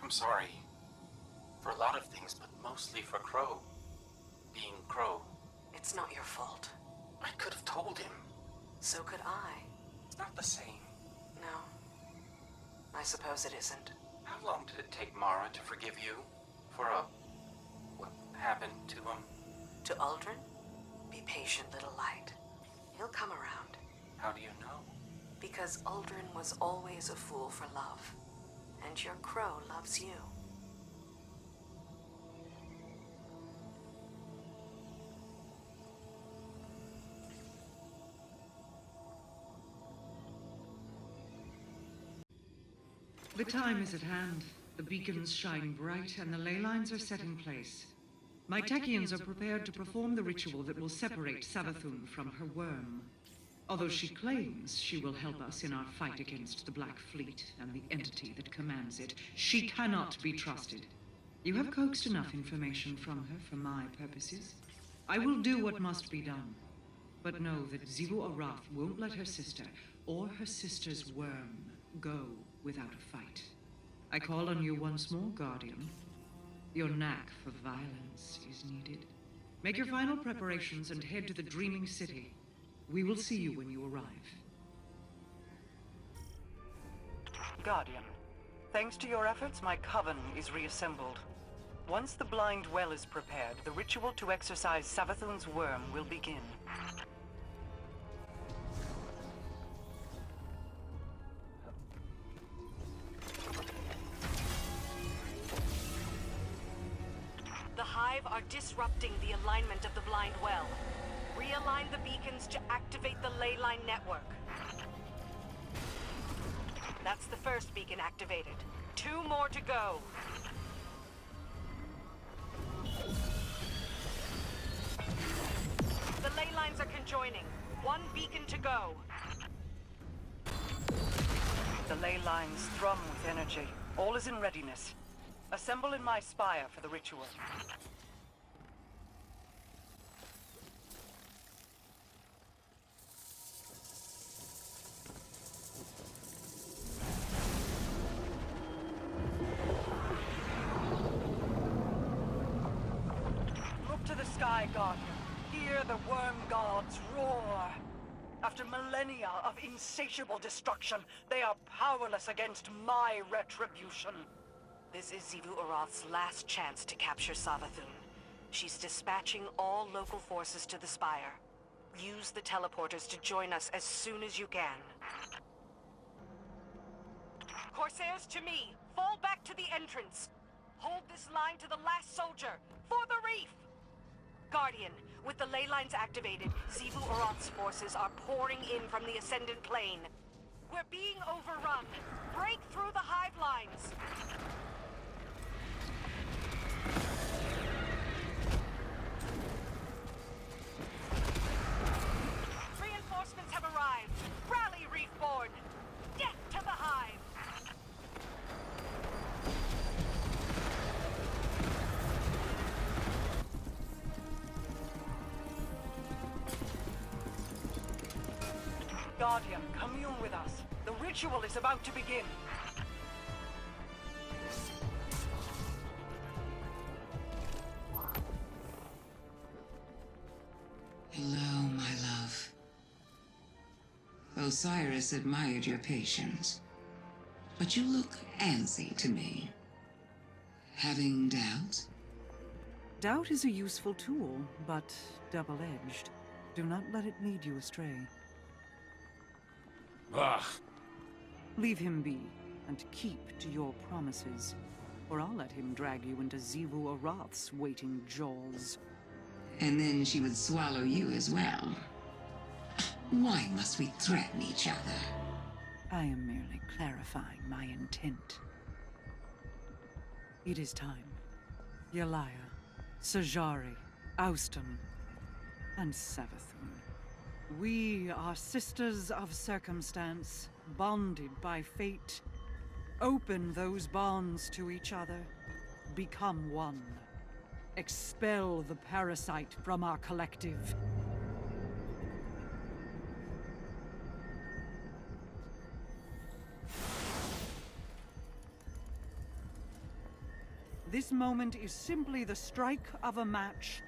I'm sorry. For a lot of things, but mostly for Crow. Being Crow. It's not your fault. I could have told him. So could I. It's not the same. No. I suppose it isn't. How long did it take Mara to forgive you? For what happened to him? To Uldren? Be patient, little light. He'll come around. How do you know? Because Uldren was always a fool for love. And your Crow loves you. The time is at hand. The beacons shine bright and the ley lines are set in place. My Techians are prepared to perform the ritual that will separate Savathun from her worm. Although she claims she will help us in our fight against the Black Fleet and the entity that commands it, she cannot be trusted. You have coaxed enough information from her for my purposes. I will do what must be done. But know that Xivu Arath won't let her sister, or her sister's worm, go without a fight. I call on you once more, Guardian. Your knack for violence is needed. Make your final preparations and head to the Dreaming City. We will see you when you arrive. Guardian, thanks to your efforts, my coven is reassembled. Once the blind well is prepared, the ritual to exorcise Savathun's worm will begin. The Hive are disrupting the alignment of the blind well. Realign the beacons to activate the ley line network. That's the first beacon activated. 2 more to go. The ley lines are conjoining. 1 beacon to go. The ley lines thrum with energy. All is in readiness. Assemble in my spire for the ritual. Look to the sky, Guardian. Hear the worm gods roar. After millennia of insatiable destruction, they are powerless against my retribution. This is Xivu Arath's last chance to capture Savathun. She's dispatching all local forces to the Spire. Use the teleporters to join us as soon as you can. Corsairs to me! Fall back to the entrance! Hold this line to the last soldier! For the reef! Guardian, with the ley lines activated, Xivu Arath's forces are pouring in from the Ascendant Plane. We're being overrun! Break through the hive lines! Reinforcements have arrived! Rally, Reefborn! Death to the hive! Guardian, commune with us. The ritual is about to begin. Hello, my love. Osiris admired your patience, but you look antsy to me. Having doubts? Doubt is a useful tool, but double-edged. Do not let it lead you astray. Ugh! Leave him be, and keep to your promises, or I'll let him drag you into Xivu Arath's waiting jaws. And then she would swallow you as well. Why must we threaten each other? I am merely clarifying my intent. It is time. Yalaya, Sajari, Austin, and Savathun. We are sisters of circumstance, bonded by fate. Open those bonds to each other. Become one. Expel the parasite from our collective. This moment is simply the strike of a match.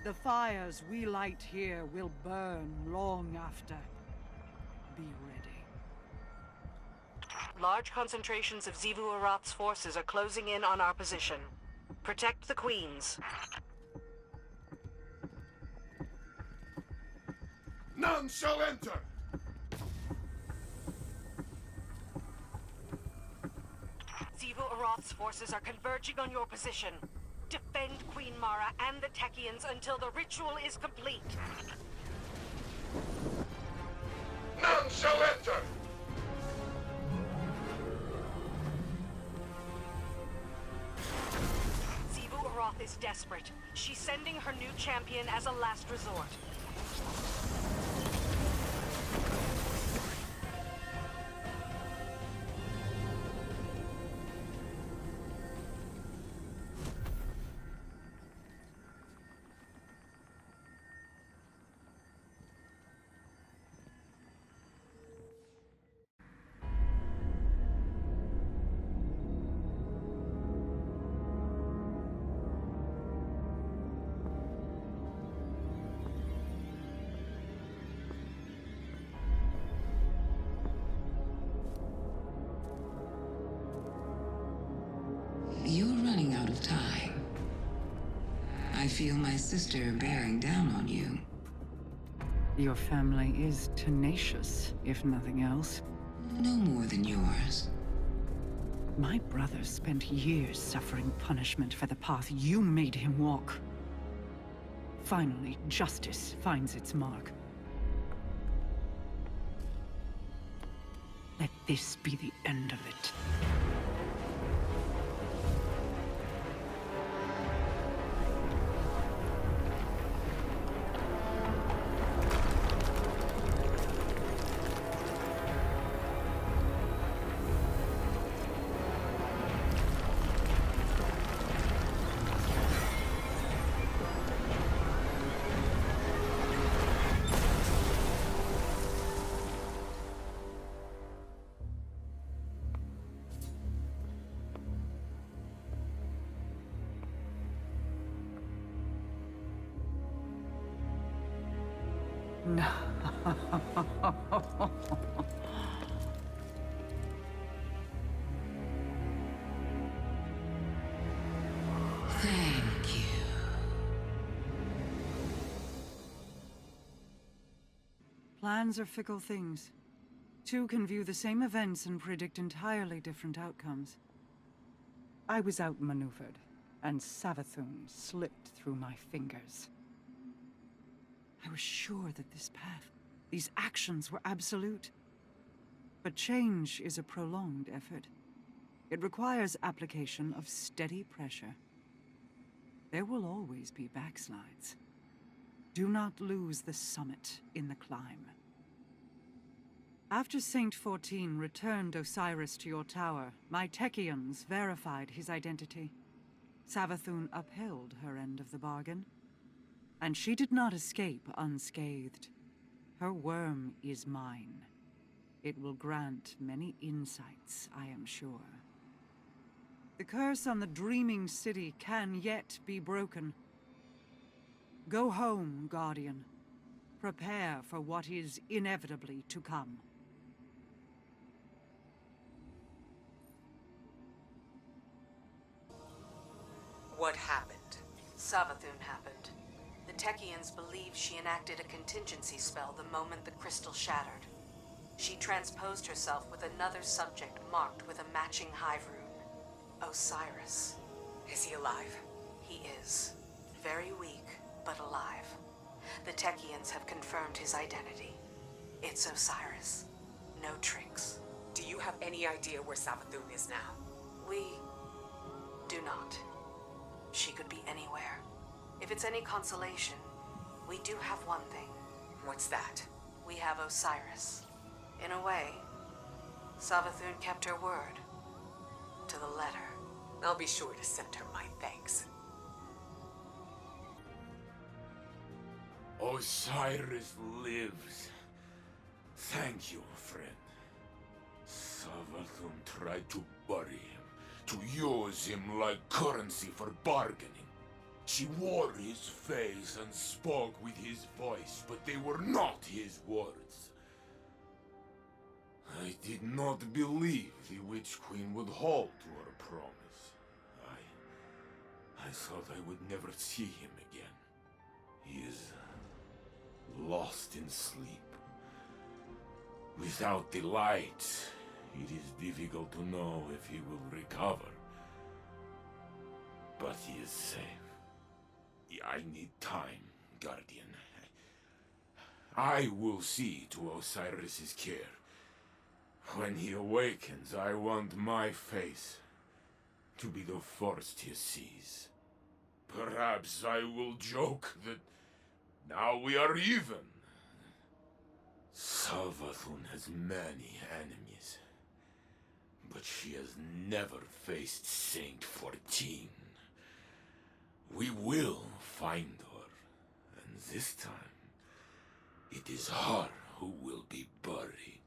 The fires we light here will burn long after. Be ready. Large concentrations of Xivu Arath's forces are closing in on our position. Protect the queens. None shall enter! Xivu Arath's forces are converging on your position. Defend Queen Mara and the Techians until the ritual is complete. None shall enter! Xivu Arath is desperate. She's sending her new champion as a last resort. I feel my sister bearing down on you. Your family is tenacious, if nothing else. No more than yours. My brother spent years suffering punishment for the path you made him walk. Finally, justice finds its mark. Let this be the end of it. No. Thank you. Plans are fickle things. Two can view the same events and predict entirely different outcomes. I was outmaneuvered, and Savathun slipped through my fingers. I was sure that this path, these actions were absolute. But change is a prolonged effort. It requires application of steady pressure. There will always be backslides. Do not lose the summit in the climb. After Saint 14 returned Osiris to your tower, my Techians verified his identity. Savathun upheld her end of the bargain. And she did not escape unscathed. Her worm is mine. It will grant many insights, I am sure. The curse on the dreaming city can yet be broken. Go home, Guardian. Prepare for what is inevitably to come. What happened? Savathun happened. The Techians believe she enacted a contingency spell the moment the crystal shattered. She transposed herself with another subject marked with a matching hive rune. Osiris. Is he alive? He is. Very weak, but alive. The Techians have confirmed his identity. It's Osiris. No tricks. Do you have any idea where Savathun is now? We do not. She could be anywhere. If it's any consolation, we do have one thing. What's that? We have Osiris. In a way, Savathun kept her word. To the letter. I'll be sure to send her my thanks. Osiris lives. Thank you, friend. Savathun tried to bury him, to use him like currency for bargaining. She wore his face and spoke with his voice, but they were not his words. I did not believe the Witch Queen would hold to her promise. I thought I would never see him again. He is lost in sleep. Without the light, it is difficult to know if he will recover. But he is safe. I need time, Guardian. I will see to Osiris's care. When he awakens, I want my face to be the first he sees. Perhaps I will joke that now we are even. Savathun has many enemies, but she has never faced Saint 14. We will find her, and this time, it is her who will be buried.